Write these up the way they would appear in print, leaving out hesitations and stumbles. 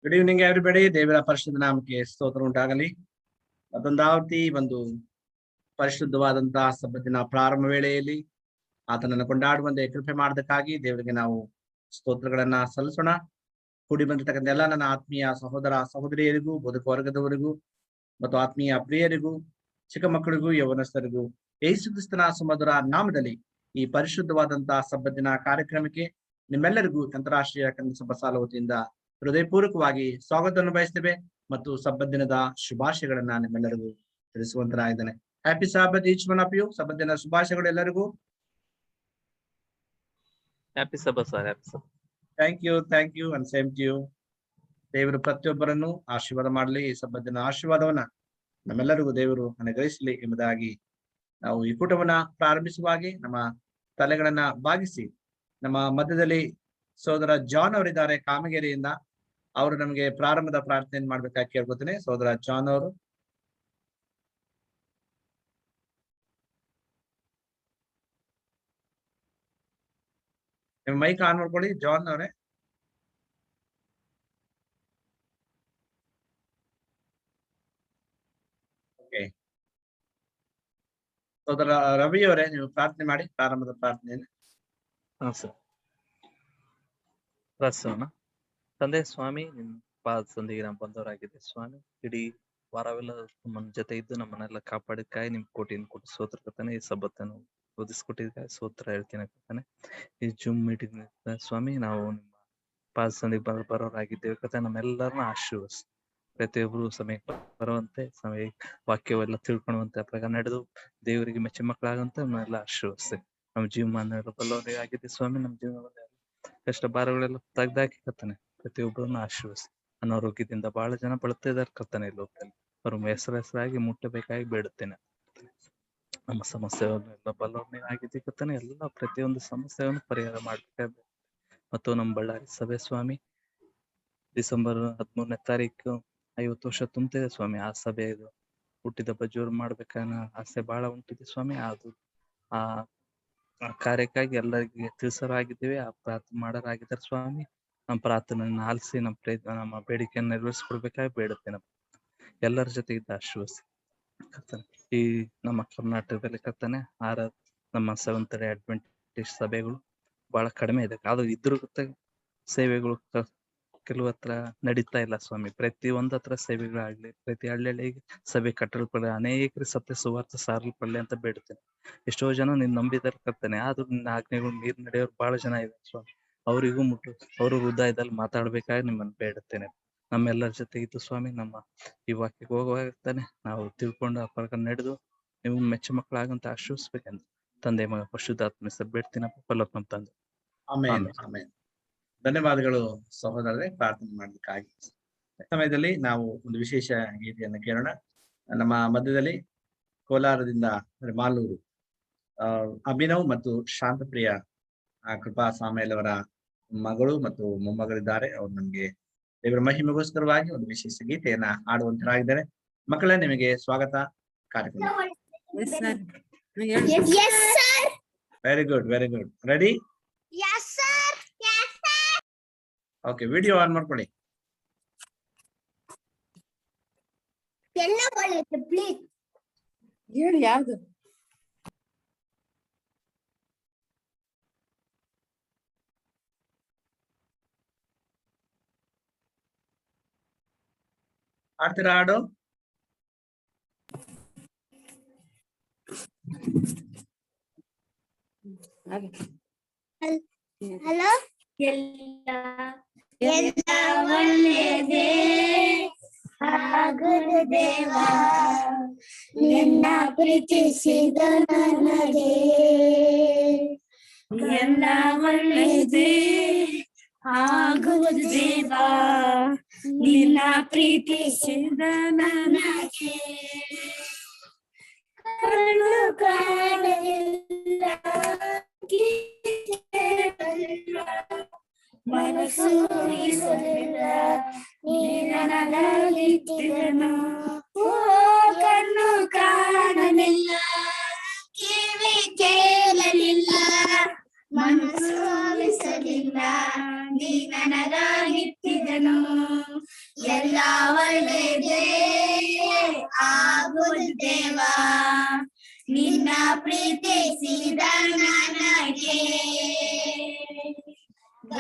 Good evening everybody. ದೇವರ ಪರಿಶುದ್ಧ ನಾಮಕ್ಕೆ ಸ್ತೋತ್ರ ಉಂಟಾಗಲಿ. ಮತ್ತೊಂದಾವತಿ ಒಂದು ಪರಿಶುದ್ಧವಾದಂತಹ ಸಬ್ಬತ್ತಿನ ಪ್ರಾರಂಭ ವೇಳೆಯಲ್ಲಿ ಆತನನ್ನು ಕೊಂಡಾಡುವಂತೆ ಕೃಪೆ ಮಾಡೋದಕ್ಕಾಗಿ ದೇವರಿಗೆ ನಾವು ಸ್ತೋತ್ರಗಳನ್ನ ಸಲ್ಲಿಸೋಣ. ಕೂಡಿ ಬಂದಿರತಕ್ಕಂಥ ಎಲ್ಲ ನನ್ನ ಆತ್ಮೀಯ ಸಹೋದರ ಸಹೋದರಿಯರಿಗೂ, ಬೋಧಕ ವರ್ಗದವರಿಗೂ ಮತ್ತು ಆತ್ಮೀಯ ಪ್ರಿಯರಿಗೂ, ಚಿಕ್ಕ ಮಕ್ಕಳಿಗೂ, ಯೌವನಸ್ಥರಿಗೂ ಯೇಸು ಕ್ರಿಸ್ತನ ಸುಮಧುರ ನಾಮದಲ್ಲಿ ಈ ಪರಿಶುದ್ಧವಾದಂತಹ ಸಬ್ಬತ್ತಿನ ಕಾರ್ಯಕ್ರಮಕ್ಕೆ ನಿಮ್ಮೆಲ್ಲರಿಗೂ ಅಂತಾರಾಷ್ಟ್ರೀಯ ಕನ್ನಡ ಸಭಾ ಸಾಲ ವತಿಯಿಂದ ಹೃದಯಪೂರ್ವಕವಾಗಿ ಸ್ವಾಗತವನ್ನು ಬಯಸ್ತೇವೆ ಮತ್ತು ಸಬ್ಬತ್ ದಿನದ ಶುಭಾಶಯಗಳನ್ನ ನಿಮ್ಮೆಲ್ಲರಿಗೂ ತಿಳಿಸುವಂತರಾಗಿದ್ದೇನೆ. Happy Sabbath each one of you. Sabbath ದಿನ ಶುಭಾಶಯಗಳು ಎಲ್ಲರಿಗೂ. Happy Sabbath sir. Happy Sabbath. Thank you and same to you. ದೇವರು ಪ್ರತಿಯೊಬ್ಬರನ್ನು ಆಶೀರ್ವಾದ ಮಾಡಲಿ. ಈ ಸಬ್ಬತ್ ದಿನ ಆಶೀರ್ವಾದವನ್ನ ನಮ್ಮೆಲ್ಲರಿಗೂ ದೇವರು ಅನುಗ್ರಹಿಸಲಿ ಎಂಬುದಾಗಿ ನಾವು ಈ ಕೂಟವನ್ನ ಪ್ರಾರಂಭಿಸುವಾಗಿ ನಮ್ಮ ತಲೆಗಳನ್ನ ಬಾಗಿಸಿ ನಮ್ಮ ಮಧ್ಯದಲ್ಲಿ ಸೋದರ ಜಾನ್ ಅವರಿದ್ದಾರೆ ಕಾಮಗೆರೆಯಿಂದ. ಅವರು ನಮಗೆ ಪ್ರಾರಂಭದ ಪ್ರಾರ್ಥನೆಯನ್ನು ಮಾಡ್ಬೇಕಾಗಿ ಕೇಳ್ಕೊತೀನಿ. ಸೋದರ ಜಾನ್ ಅವರು. ನಿಮ್ಮ ಮೈಕ್ ಆನ್ ಮಾಡ್ಕೊಳ್ಳಿ ಜಾನ್ ಅವರೇ. ಓಕೆ, ಸೋದರ ರವಿ ಅವರೇ, ನೀವು ಪ್ರಾರ್ಥನೆ ಮಾಡಿ ಪ್ರಾರಂಭದ ಪ್ರಾರ್ಥನೆಯನ್ನು. ಹಾ ಸರ್, ಪ್ರಾರ್ಥಿಸೋಣ. ತಂದೆ ಸ್ವಾಮಿ, ನಿಮ್ ಪಾದ ಸಂದಿಗೆ ನಾವು ಬಂದವರಾಗಿದೆ ಸ್ವಾಮಿ. ಇಡೀ ವಾರವೆಲ್ಲ ನಮ್ಮ ಜೊತೆ ಇದ್ದು ನಮ್ಮನ್ನೆಲ್ಲ ಕಾಪಾಡಿದ್ಕಾಗಿ ನಿಮ್ ಕೋಟಿಯನ್ನು ಕೊಟ್ಟು ಸ್ತೋತ್ರ ಕರ್ತಾನೆ. ಈ ಸಬ್ಬತ್ತನ್ನು ಓದಿಸ್ಕೊಟ್ಟಿದ್ಕಾಗಿ ಸ್ತೋತ್ರ ಹೇಳ್ತೀನಿ ಕರ್ತಾನೆ. ಈ ಜೂಮ್ ಮೀಟಿಂಗ್ ಸ್ವಾಮಿ ನಾವು ನಿಮ್ಮ ಪಾದ ಸಂದಿಗೆ ಬರೋರಾಗಿದ್ದೇವೆ ಕತೆ. ನಮ್ಮೆಲ್ಲರನ್ನ ಆಶೀರ್ವದಿಸಿ ಪ್ರತಿಯೊಬ್ಬರು ಸಮಯಕ್ಕೆ ಬರುವಂತೆ, ಸಮಯ ವಾಕ್ಯವೆಲ್ಲ ತಿಳ್ಕೊಳ್ಳುವಂತೆ ಪ್ರಕಾರ ನಡೆದು ದೇವರಿಗೆ ಮೆಚ್ಚ ಮಕ್ಕಳಾಗಂತ ನಮ್ಮೆಲ್ಲ ಆಶೀರ್ವದಿಸಿ ನಮ್ಮ ಜೀವಮಾನ ಬಲ್ಲವರೇ ಆಗಿದೆ ಸ್ವಾಮಿ. ನಮ್ಮ ಜೀವನದಲ್ಲಿ ಕಷ್ಟ ಭಾರಗಳೆಲ್ಲ ತೆಗ್ದಾಕಿ ಕತ್ತಾನೆ. ಪ್ರತಿಯೊಬ್ಬರನ್ನು ಆಶೀರ್ವದಿಸಿ. ಅನಾರೋಗ್ಯದಿಂದ ಬಹಳ ಜನ ಬಳಲ್ತಾ ಇದ್ದಾರೆ ಕತ್ತಾನೆ ಈ ಲೋಕದಲ್ಲಿ. ಅವರು ಹೆಸರಾಗಿ ಮುಟ್ಟಬೇಕಾಗಿ ಬೇಡುತ್ತೇನೆ. ನಮ್ಮ ಸಮಸ್ಯೆಗಳನ್ನೆಲ್ಲ ಬಲ್ಲವರೇ ಆಗಿದೆ ಕತ್ತಾನೆ. ಎಲ್ಲ ಪ್ರತಿಯೊಂದು ಸಮಸ್ಯೆಯನ್ನು ಪರಿಹಾರ ಮಾಡ್ಬೇಕಾಗ ಮತ್ತು ನಮ್ಮ ಬಳ್ಳಾರಿ ಸಭೆ ಸ್ವಾಮಿ ಡಿಸೆಂಬರ್ 13ನೇ ತಾರೀಕು 50 ವರ್ಷ ತುಂಬ್ತಿದೆ ಸ್ವಾಮಿ. ಆ ಸಭೆ ಹುಟ್ಟಿದ ಜೋರು ಮಾಡ್ಬೇಕನ್ನ ಆಸೆ ಬಹಳ ಉಂಟಿದೆ ಸ್ವಾಮಿ. ಅದು ಆ ಕಾರ್ಯಕ್ಕಾಗಿ ಎಲ್ಲರಿಗೆ ತಿಳಿಸರಾಗಿದ್ದೇವೆ. ಆ ಪ್ರಾರ್ಥನೆ ಮಾಡರಾಗಿದ್ದಾರೆ ಸ್ವಾಮಿ. ನಮ್ಮ ಪ್ರಾರ್ಥನೆಯನ್ನು ಆಲಿಸಿ ನಮ್ಮ ಬೇಡಿಕೆಯನ್ನು ನೆರವೇರಿಸಿಕೊಡ್ಬೇಕಾಗಿ ಬೇಡುತ್ತೇನೆ. ಎಲ್ಲರ ಜೊತೆ ಇದ್ದ ಆಶೀರ್ವದಿಸಿ ಕರ್ತನೆ. ಈ ನಮ್ಮ ಕರ್ನಾಟಕದಲ್ಲಿ ಕರ್ತನೆ ನಮ್ಮ ಸೆವೆಂತ್ ಡೇ ಅಡ್ವೆಂಟಿಸ್ಟ್ ಸಭೆಗಳು ಬಹಳ ಕಡಿಮೆ ಇದೆ. ಅದು ಇದ್ರೂ ಸೇವೆಗಳು ಕೆಲವು ಹತ್ರ ನಡೀತಾ ಇಲ್ಲ ಸ್ವಾಮಿ. ಪ್ರತಿ ಒಂದ್ ಹತ್ರ ಸೇವೆಗಳಾಗ್ಲಿ, ಪ್ರತಿ ಹಳ್ಳಿಗೆ ಸಭೆ ಕಟ್ಟಲ್ಪಡ, ಅನೇಕರು ಸತ್ಯ ಸುವಾರ್ತೆ ಸಾರಲ್ಪಡಲಿ ಅಂತ ಬೇಡುತ್ತೇನೆ. ಎಷ್ಟೋ ಜನ ನೀನ್ ನಂಬಿದಾರೆ ಕರ್ತನೆ. ಆದ್ರೂ ನಿನ್ನ ಆಜ್ಞೆಗಳು ನೀರ್ ನಡೆಯೋರು ಬಹಳ ಜನ ಇದೆ ಸ್ವಾಮಿ. ಅವರಿಗೂ ಅವರು ಹೃದಯದಲ್ಲಿ ಮಾತಾಡ್ಬೇಕಾಗಿ ನಿಮ್ಮನ್ನು ಬೇಡುತ್ತೇನೆ. ನಮ್ಮೆಲ್ಲರ ಜೊತೆ ಇದ್ದು ಸ್ವಾಮಿ, ನಮ್ಮ ಈ ವಾಕ್ಯಕ್ಕೆ ಹೋಗುವಾಗ್ತಾನೆ ನಾವು ತಿಳ್ಕೊಂಡು ಆ ಪ್ರಕಾರ ನಡೆದು ನೀವು ಮೆಚ್ಚ ಮಕ್ಕಳಾಗಂತ ಆಶ್ರಯಿಸ್ಬೇಕಂತ ತಂದೆ ಮಗ ಪರಿಶುದ್ಧಾತ್ಮ ಹೆಸರು ಬೇಡ್ತೀನಪ್ಪ. ಫಲಪ್ ನಮ್ಮ ತಂದೆ. Amen, amen. ಧನ್ಯವಾದಗಳು ಸಹೋದರರೇ ಪ್ರಾರ್ಥನೆ ಮಾಡ್ಲಿಕ್ಕಾಗಿ. ಸಮಯದಲ್ಲಿ ನಾವು ಒಂದು ವಿಶೇಷ ಗೀತೆಯನ್ನು ಕೇಳೋಣ. ನಮ್ಮ ಮಧ್ಯದಲ್ಲಿ ಕೋಲಾರದಿಂದ ಮಾಲೂರು ಅಭಿನವ್ ಮತ್ತು ಶಾಂತಪ್ರಿಯ ಕೃಪಾ ಸಾಮೇಲ್ ಅವರ ಮಗಳು ಮತ್ತು ಮೊಮ್ಮಗಳಿದ್ದಾರೆ. ಅವರು ನಮ್ಗೆ ದೇವರ ಮಹಿಮೆಗೋಸ್ಕರವಾಗಿ ಒಂದು ವಿಶೇಷ ಗೀತೆಯನ್ನ ಹಾಡುವಂತರಾಗಿದ್ದಾರೆ. ಮಕ್ಕಳೇ, ನಿಮಗೆ ಸ್ವಾಗತ ಕಾರ್ಯಕ್ರಮ. Very good, very good. Ready? Okay, video on ಮಾಡ್ಕೊಳ್ಳಿ. ಯಾವ್ದು ಆಡ್ತೀರಾ ಹಾಡು? ಹಲೋ. ಎಲ್ಲ ಒಳ್ಳೆಯದೇ ಗುರುದೇವ, ನಿನ್ನ ಪ್ರೀತಿಸಿದ ನನಗೆ ಎಲ್ಲ ಒಳ್ಳೆಯದೇ ಆಗುವುದು ದೇವ, ನಿನ್ನ ಪ್ರೀತಿಸಿದ ನನಗೆ. ಕಣ್ಣು ಕಾಣಲಿಲ್ಲ, ಮನಸ್ಸು ಊಹಿಸಲಿಲ್ಲ, ನೀನನಗಿದ್ದನು. ಓ ಕಣ್ಣು ಕಾಣಲಿಲ್ಲ, ಕಿವಿ ಕೇಳಲಿಲ್ಲ, ಮನಸ್ಸು ಊಹಿಸಲಿಲ್ಲ, ನೀನನಗಿದ್ದನು.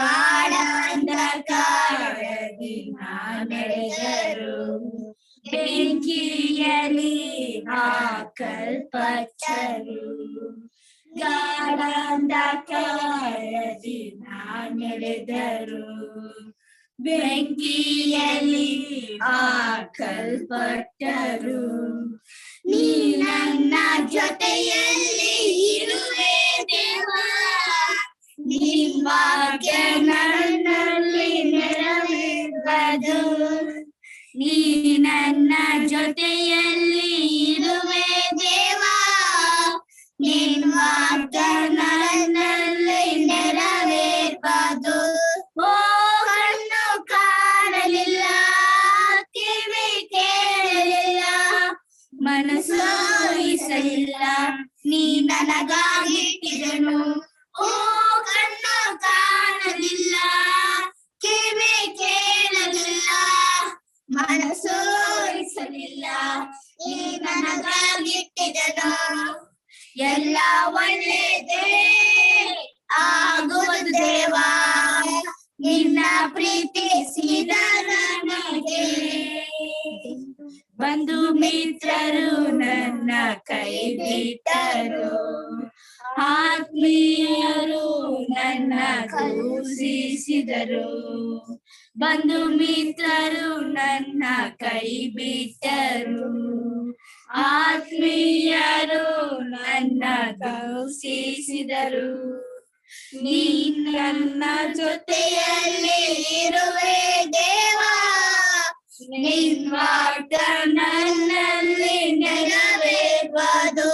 ಗಾಢ ಅಂಧಕಾರದಿ ನಡೆದರು, ಬೆಂಕಿಯಲ್ಲಿ ಹಾಕಲ್ಪಟ್ಟರು. ಗಾಢ ಅಂಧಕಾರದಿ ನಡೆದರು, ಬೆಂಕಿಯಲ್ಲಿ ಹಾಕಲ್ಪಟ್ಟರು. ನೀ ನನ್ನ ಜೊತೆಯಲ್ಲಿ ಇರುವೆ ದೇವಾ, ನಿನ್ನ ವಾಕ್ಯ ನನ್ನಲ್ಲಿ ನೆರವೇರುವುದು. ನೀ ನನ್ನ ಜೊತೆಯಲ್ಲಿ ಇರುವೆ ದೇವಾ, ನಿನ್ನ ವಾಕ್ಯ ನನ್ನಲ್ಲಿ ನೆರವೇರುವುದು. ಓ ಕಣ್ಣು ಕಾಣಲಿಲ್ಲ, ಕಿವಿ ಕೇಳಲಿಲ್ಲ, ಮನಸ್ಸು ಊಹಿಸಲಿಲ್ಲ, ನೀ ನನಗಾಗಿಟ್ಟಿದನು. ಓ ಕಣ್ಣು ಕಾಣಲಿಲ್ಲ, ಕಿವಿ ಕೇಳಲಿಲ್ಲ, ಮನಸ್ಸು ಊಹಿಸಲಿಲ್ಲ, ನೀ ನನಗಾಗಿಟ್ಟಿದನು. ಎಲ್ಲ ಒಳ್ಳೆಯದೇ ಆಗುವುದು ದೇವಾ, ನಿನ್ನ ಪ್ರೀತಿಸಿದ ನನಗೆ. ಬಂಧು ಮಿತ್ರರು ನನ್ನ ಕೈ ಬಿಟ್ಟರು, ಆತ್ಮೀಯರು ನನ್ನ ದೂಷಿಸಿದರು. ಬಂಧು ಮಿತ್ರರು ನನ್ನ ಕೈ ಬಿಟ್ಟರು, ಆತ್ಮೀಯರು ನನ್ನ ದೂಷಿಸಿದರು. ನೀ ನನ್ನ ಜೊತೆಯಲ್ಲಿ ಇರುವೆ ದೇವಾ, ನಿನ್ನ ವಾಕ್ಯ ನನ್ನಲ್ಲಿ ನೆರವೇರುವುದು.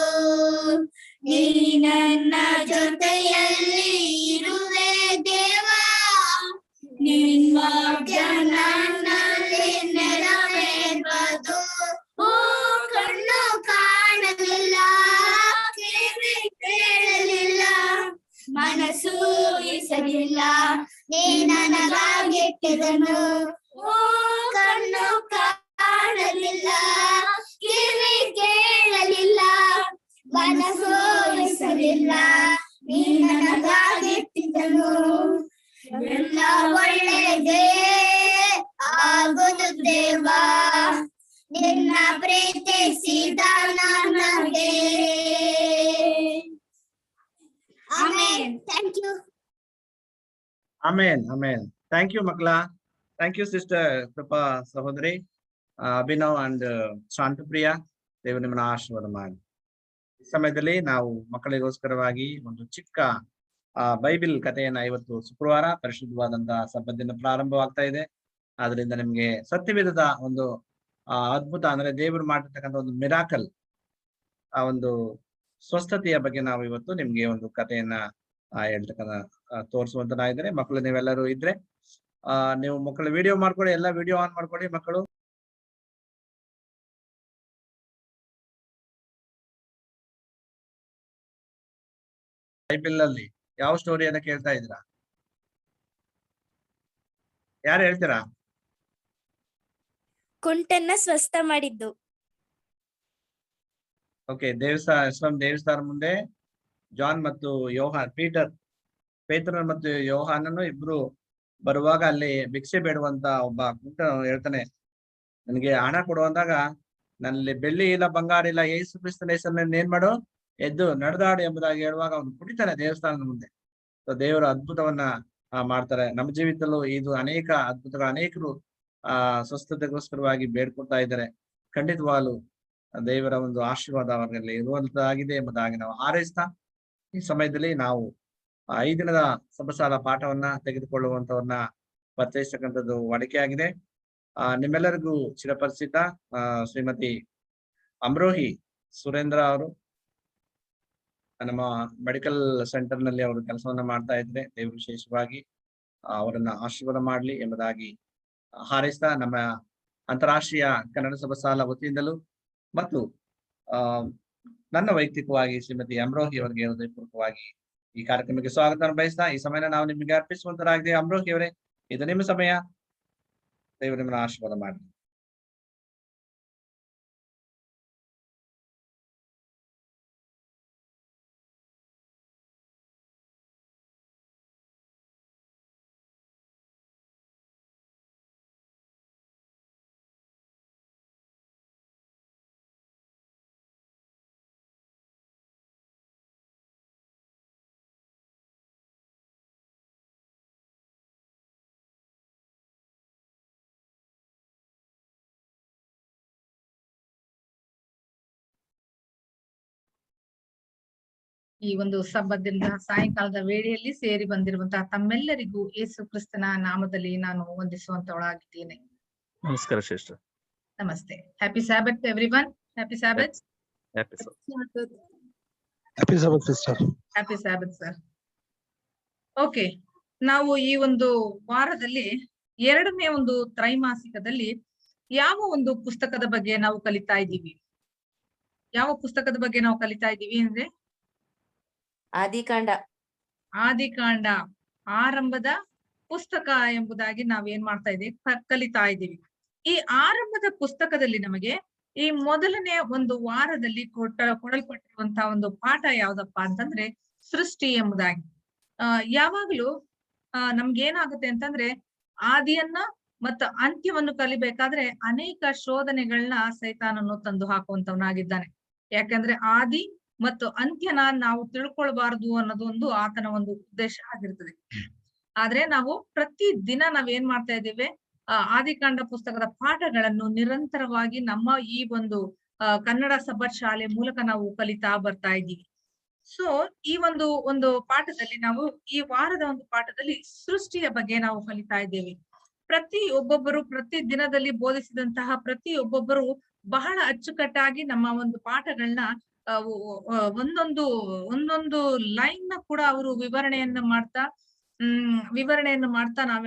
ನೀ ನನ್ನ ಜೊತೆಯಲ್ಲಿ ಇರುವೆ ದೇವಾ, ನಿನ್ನ ವಾಕ್ಯ ನನ್ನಲ್ಲಿ ನೆರವೇರುವುದು. ಓ ಕಣ್ಣು ಕಾಣಲಿಲ್ಲ, ಕಿವಿ ಕೇಳಲಿಲ್ಲ, ಮನಸ್ಸು ಊಹಿಸಲಿಲ್ಲ, ನೀ ನನಗಾಗಿಟ್ಟಿದನು. ಓ ಕಣ್ಣು ಕಾಣಲಿಲ್ಲ, ಕಿವಿ ಕೇಳಲಿಲ್ಲ, ಮನಸ್ಸು ಊಹಿಸಲಿಲ್ಲ, ನೀ ನನಗಾಗಿಟ್ಟಿದನು. ಎಲ್ಲ ಒಳ್ಳೆಯದೇ ಆಗುವುದು ದೇವಾ, ನಿನ್ನ ಪ್ರೀತಿಸಿದ ನನಗೆ. Amen. Thank you. Amen amen. Thank you ಮಕ್ಕಳ. ಥ್ಯಾಂಕ್ ಯು ಸಿಸ್ಟರ್ ಕೃಪಾ ಸಹೋದರಿ, ಅಭಿನವ್ ಅಂಡ್ ಶಾಂತಪ್ರಿಯ. ದೇವರು ನಿಮ್ಮನ್ನ ಆಶೀರ್ವಾದ ಮಾಡಿ. ಈ ಸಮಯದಲ್ಲಿ ನಾವು ಮಕ್ಕಳಿಗೋಸ್ಕರವಾಗಿ ಒಂದು ಚಿಕ್ಕ ಬೈಬಿಲ್ ಕಥೆಯನ್ನ, ಇವತ್ತು ಶುಕ್ರವಾರ ಪರಿಶುದ್ಧವಾದಂತಹ ಸಬ್ಬತ್ತಿನ ಪ್ರಾರಂಭವಾಗ್ತಾ ಇದೆ. ಆದ್ರಿಂದ ನಿಮ್ಗೆ ಸತ್ಯವೇದದ ಒಂದು ಅದ್ಭುತ, ಅಂದ್ರೆ ದೇವರು ಮಾಡಿರ್ತಕ್ಕಂಥ ಒಂದು ಮಿರಾಕಲ್, ಆ ಒಂದು ಸ್ವಸ್ಥತೆಯ ಬಗ್ಗೆ ನಾವು ಇವತ್ತು ನಿಮ್ಗೆ ಒಂದು ಕಥೆಯನ್ನ ಹೇಳ್ತಕ್ಕಂಥ ತೋರಿಸುವಂತನಾಗಿದ್ದಾರೆ. ಮಕ್ಕಳು ನೀವೆಲ್ಲರೂ ಇದ್ರೆ ನೀವು ಮಕ್ಕಳು ವಿಡಿಯೋ ಮಾಡ್ಕೊಳ್ಳಿ, ಎಲ್ಲ ವಿಡಿಯೋ ಆನ್ ಮಾಡ್ಕೊಳ್ಳಿ ಮಕ್ಕಳು. ಬೈಬಲ್ ಅಲ್ಲಿ ಯಾವ ಸ್ಟೋರಿಯನ್ನ ಕೇಳ್ತಾ ಇದ್ದೀರಾ? ಯಾರು ಹೇಳ್ತೀರಾ? ಕುಂಟನ್ನ ಸ್ವಸ್ಥ ಮಾಡಿದ್ದು. ಓಕೆ, ದೇವಸ್ಥಾನ ಮುಂದೆ ಜಾನ್ ಮತ್ತು ಯೋಹಾನ್, ಪೇತ್ರನ ಮತ್ತು ಯೋಹಾನನು ಇಬ್ರು ಬರುವಾಗ ಅಲ್ಲಿ ಭಿಕ್ಷೆ ಬೇಡುವಂತ ಒಬ್ಬ ಕುಂಟ ಹೇಳ್ತಾನೆ, ನನಗೆ ಹಣ ಕೊಡುವಂದಾಗ ನನ್ನಲ್ಲಿ ಬೆಳ್ಳಿ ಇಲ್ಲ, ಬಂಗಾರ ಇಲ್ಲ, ಯೇಸು ಕ್ರಿಸ್ತನ ಹೆಸರನ್ನ ಏನ್ ಮಾಡು, ಎದ್ದು ನಡೆದಾಡು ಎಂಬುದಾಗಿ ಹೇಳುವಾಗ ಅವನು ಕುಡಿತಾನೆ ದೇವಸ್ಥಾನದ ಮುಂದೆ. ದೇವರ ಅದ್ಭುತವನ್ನ ಮಾಡ್ತಾರೆ. ನಮ್ಮ ಜೀವಿತದಲ್ಲೂ ಇದು ಅನೇಕ ಅದ್ಭುತಗಳು, ಅನೇಕರು ಸ್ವಸ್ಥತೆಗೋಸ್ಕರವಾಗಿ ಬೇಡ್ಕೊಳ್ತಾ ಇದ್ದಾರೆ. ಖಂಡಿತವಾಗ್ಲು ದೇವರ ಒಂದು ಆಶೀರ್ವಾದ ಅವರಲ್ಲಿ ಇರುವಂತದ್ದಾಗಿದೆ ಎಂಬುದಾಗಿ ನಾವು ಹಾರೈಸ್ತಾ, ಈ ಸಮಯದಲ್ಲಿ ನಾವು 5 ದಿನದ ಸಭಸಾಲ ಪಾಠವನ್ನ ತೆಗೆದುಕೊಳ್ಳುವಂತವನ್ನ ಪರಿಚಯಿಸ್ತಕ್ಕಂಥದ್ದು ವಾಡಿಕೆಯಾಗಿದೆ. ನಿಮ್ಮೆಲ್ಲರಿಗೂ ಚಿರಪರಿಚಿತ ಶ್ರೀಮತಿ ಅಮ್ರೋಹಿ ಸುರೇಂದ್ರ ಅವರು ನಮ್ಮ ಮೆಡಿಕಲ್ ಸೆಂಟರ್ ನಲ್ಲಿ ಅವರು ಕೆಲಸವನ್ನ ಮಾಡ್ತಾ ಇದ್ರೆ, ದೇವರು ವಿಶೇಷವಾಗಿ ಅವರನ್ನ ಆಶೀರ್ವಾದ ಮಾಡ್ಲಿ ಎಂಬುದಾಗಿ ಹಾರೈಸ್ತಾ, ನಮ್ಮ ಅಂತಾರಾಷ್ಟ್ರೀಯ ಕನ್ನಡ ಸಭಸಾಲ ವತಿಯಿಂದಲೂ ಮತ್ತು ನನ್ನ ವೈಯಕ್ತಿಕವಾಗಿ ಶ್ರೀಮತಿ ಅಮ್ರೋಹಿ ಅವರಿಗೆ ಹೃದಯಪೂರ್ವಕವಾಗಿ ಈ ಕಾರ್ಯಕ್ರಮಕ್ಕೆ ಸ್ವಾಗತ ಬಯಸ್ತಾ, ಈ ಸಮಯನ ನಾವು ನಿಮಗೆ ಅರ್ಪಿಸುವಂತರಾಗಿದೆ. ಅಮ್ರೋಹಿ ಅವರೇ, ಇದು ನಿಮ್ಮ ಸಮಯ. ದೇವರು ನಿಮ್ಮನ್ನ ಆಶೀರ್ವಾದ ಮಾಡಲಿ. ಈ ಒಂದು ಸಬ್ಬದಿಂದ ಸಾಯಂಕಾಲದ ವೇಳೆಯಲ್ಲಿ ಸೇರಿ ಬಂದಿರುವಂತಹ ತಮ್ಮೆಲ್ಲರಿಗೂ ಯೇಸು ಕ್ರಿಸ್ತನ ನಾಮದಲ್ಲಿ ನಾನು ವಂದಿಸುವಂತವಳಾಗಿದ್ದೇನೆ. ನಮಸ್ಕಾರ ಸಿಸ್ಟರ್. ನಮಸ್ತೆ. Happy Sabbath everyone. Happy Sabbath. Happy Happy Sabbath, sister. Happy Sabbath sir. Okay, ನಾವು ಈ ಒಂದು ವಾರದಲ್ಲಿ 2ನೇ ಒಂದು ತ್ರೈಮಾಸಿಕದಲ್ಲಿ ಯಾವ ಒಂದು ಪುಸ್ತಕದ ಬಗ್ಗೆ ನಾವು ಕಲಿತಾ ಇದ್ದೀವಿ? ಯಾವ ಪುಸ್ತಕದ ಬಗ್ಗೆ ನಾವು ಕಲಿತಾ ಇದ್ದೀವಿ ಅಂದ್ರೆ ಆದಿಕಾಂಡ. ಆದಿಕಾಂಡ, ಆರಂಭದ ಪುಸ್ತಕ ಎಂಬುದಾಗಿ ನಾವೇನ್ ಮಾಡ್ತಾ ಇದ್ದೀವಿ, ಕಲಿತಾ ಇದ್ದೀವಿ. ಈ ಆರಂಭದ ಪುಸ್ತಕದಲ್ಲಿ ನಮಗೆ ಈ ಮೊದಲನೇ ಒಂದು ವಾರದಲ್ಲಿ ಕೊಡಲ್ಪಟ್ಟಿರುವಂತಹ ಒಂದು ಪಾಠ ಯಾವ್ದಪ್ಪ ಅಂತಂದ್ರೆ ಸೃಷ್ಟಿ ಎಂಬುದಾಗಿ. ಯಾವಾಗ್ಲೂ ನಮ್ಗೇನಾಗುತ್ತೆ ಅಂತಂದ್ರೆ ಆದಿಯನ್ನ ಮತ್ತು ಅಂತ್ಯವನ್ನು ಕಲಿಬೇಕಾದ್ರೆ ಅನೇಕ ಶೋಧನೆಗಳನ್ನ ಸೈತಾನನು ತಂದು ಹಾಕುವಂತವನಾಗಿದ್ದಾನೆ. ಯಾಕಂದ್ರೆ ಆದಿ ಮತ್ತು ಅಂತ್ಯನ ನಾವು ತಿಳ್ಕೊಳ್ಬಾರ್ದು ಅನ್ನೋದು ಒಂದು ಆತನ ಒಂದು ಉದ್ದೇಶ ಆಗಿರ್ತದೆ. ಆದ್ರೆ ನಾವು ಪ್ರತಿ ದಿನ ನಾವೇನ್ ಮಾಡ್ತಾ ಇದ್ದೇವೆ, ಆದಿಕಾಂಡ ಪುಸ್ತಕದ ಪಾಠಗಳನ್ನು ನಿರಂತರವಾಗಿ ನಮ್ಮ ಈ ಒಂದು ಕನ್ನಡ ಸಬ್ಬತ್ ಶಾಲೆ ಮೂಲಕ ನಾವು ಕಲಿತಾ ಬರ್ತಾ ಇದ್ದೀವಿ. ಸೊ ಈ ಒಂದು ಪಾಠದಲ್ಲಿ ನಾವು ಈ ವಾರದ ಒಂದು ಪಾಠದಲ್ಲಿ ಸೃಷ್ಟಿಯ ಬಗ್ಗೆ ನಾವು ಕಲಿತಾ ಇದ್ದೇವೆ. ಪ್ರತಿ ದಿನದಲ್ಲಿ ಬೋಧಿಸಿದಂತಹ ಪ್ರತಿಯೊಬ್ಬೊಬ್ಬರು ಬಹಳ ಅಚ್ಚುಕಟ್ಟಾಗಿ ನಮ್ಮ ಒಂದು ಪಾಠಗಳನ್ನ ಒಂದೊಂದು ಲೈನ್ ನ ಕೂಡ ಅವರು ವಿವರಣೆಯನ್ನು ಮಾಡ್ತಾ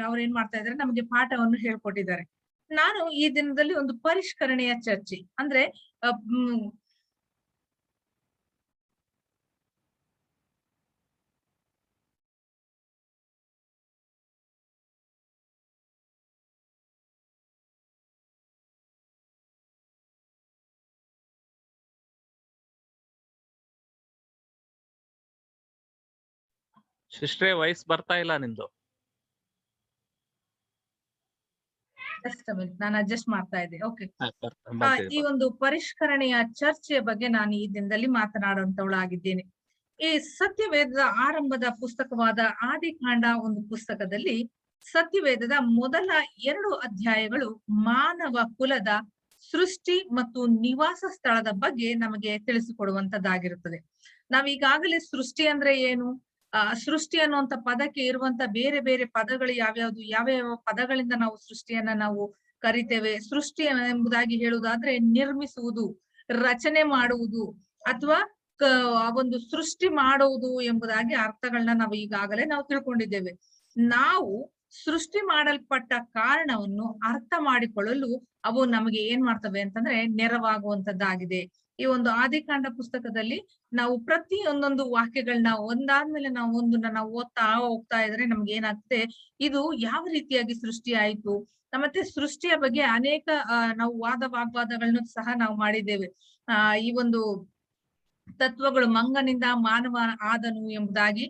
ಅವ್ರು ಏನ್ ಮಾಡ್ತಾ ಇದಾರೆ, ನಮ್ಗೆ ಪಾಠವನ್ನು ಹೇಳ್ಕೊಟ್ಟಿದ್ದಾರೆ. ನಾನು ಈ ದಿನದಲ್ಲಿ ಒಂದು ಪರಿಷ್ಕರಣೆಯ ಚರ್ಚೆ ಅಂದ್ರೆ ಸಿಸ್ಟ್ರೇ ವಾಯ್ಸ್ ಬರ್ತಾ ಇಲ್ಲ ನಿಮ್ದು. ನಾನು ಅಡ್ಜಸ್ಟ್ ಮಾಡ್ತಾ ಇದ್ದೆ. ಓಕೆ, ಈ ಬರ್ತಾ ಒಂದು ಪರಿಷ್ಕರಣೆಯ ಚರ್ಚೆಯ ಬಗ್ಗೆ ನಾನು ಈ ದಿನದಲ್ಲಿ ಮಾತನಾಡುವಂತವಳಾಗಿದ್ದೇನೆ. ಈ ಸತ್ಯವೇದದ ಆರಂಭದ ಪುಸ್ತಕವಾದ ಆದಿಕಾಂಡ ಒಂದು ಪುಸ್ತಕದಲ್ಲಿ ಸತ್ಯವೇದದ ಮೊದಲ 2 ಅಧ್ಯಾಯಗಳು ಮಾನವ ಕುಲದ ಸೃಷ್ಟಿ ಮತ್ತು ನಿವಾಸ ಸ್ಥಳದ ಬಗ್ಗೆ ನಮಗೆ ತಿಳಿಸಿಕೊಡುವಂತದ್ದಾಗಿರುತ್ತದೆ. ನಾವೀಗಾಗಲೇ ಸೃಷ್ಟಿ ಅಂದ್ರೆ ಏನು, ಸೃಷ್ಟಿ ಅನ್ನುವಂತ ಪದಕ್ಕೆ ಇರುವಂತ ಬೇರೆ ಬೇರೆ ಪದಗಳು ಯಾವ್ಯಾವ ಪದಗಳಿಂದ ನಾವು ಸೃಷ್ಟಿಯನ್ನ ನಾವು ಕರಿತೇವೆ. ಸೃಷ್ಟಿ ಎಂಬುದಾಗಿ ಹೇಳುವುದಾದ್ರೆ ನಿರ್ಮಿಸುವುದು, ರಚನೆ ಮಾಡುವುದು ಅಥವಾ ಒಂದು ಸೃಷ್ಟಿ ಮಾಡುವುದು ಎಂಬುದಾಗಿ ಅರ್ಥಗಳನ್ನ ನಾವು ಈಗಾಗಲೇ ನಾವು ತಿಳ್ಕೊಂಡಿದ್ದೇವೆ. ನಾವು ಸೃಷ್ಟಿ ಮಾಡಲ್ಪಟ್ಟ ಕಾರಣವನ್ನು ಅರ್ಥ ಮಾಡಿಕೊಳ್ಳಲು ಅವು ನಮಗೆ ಏನ್ ಮಾಡ್ತವೆ ಅಂತಂದ್ರೆ ನೆರವಾಗುವಂತದ್ದಾಗಿದೆ. ಈ ಒಂದು ಆದಿಕಾಂಡ ಪುಸ್ತಕದಲ್ಲಿ ನಾವು ಒಂದೊಂದು ವಾಕ್ಯಗಳನ್ನ ಒಂದಾದ್ಮೇಲೆ ನಾವು ಓದ್ತಾ ಹೋಗ್ತಾ ಇದ್ರೆ ನಮ್ಗೆ ಏನಾಗ್ತದೆ, ಇದು ಯಾವ ರೀತಿಯಾಗಿ ಸೃಷ್ಟಿ ಆಯ್ತು, ಮತ್ತೆ ಸೃಷ್ಟಿಯ ಬಗ್ಗೆ ಅನೇಕ ನಾವು ವಾಗ್ವಾದಗಳನ್ನು ಸಹ ನಾವು ಮಾಡಿದ್ದೇವೆ. ಈ ಒಂದು ತತ್ವಗಳು, ಮಂಗನಿಂದ ಮಾನವ ಆದನು ಎಂಬುದಾಗಿ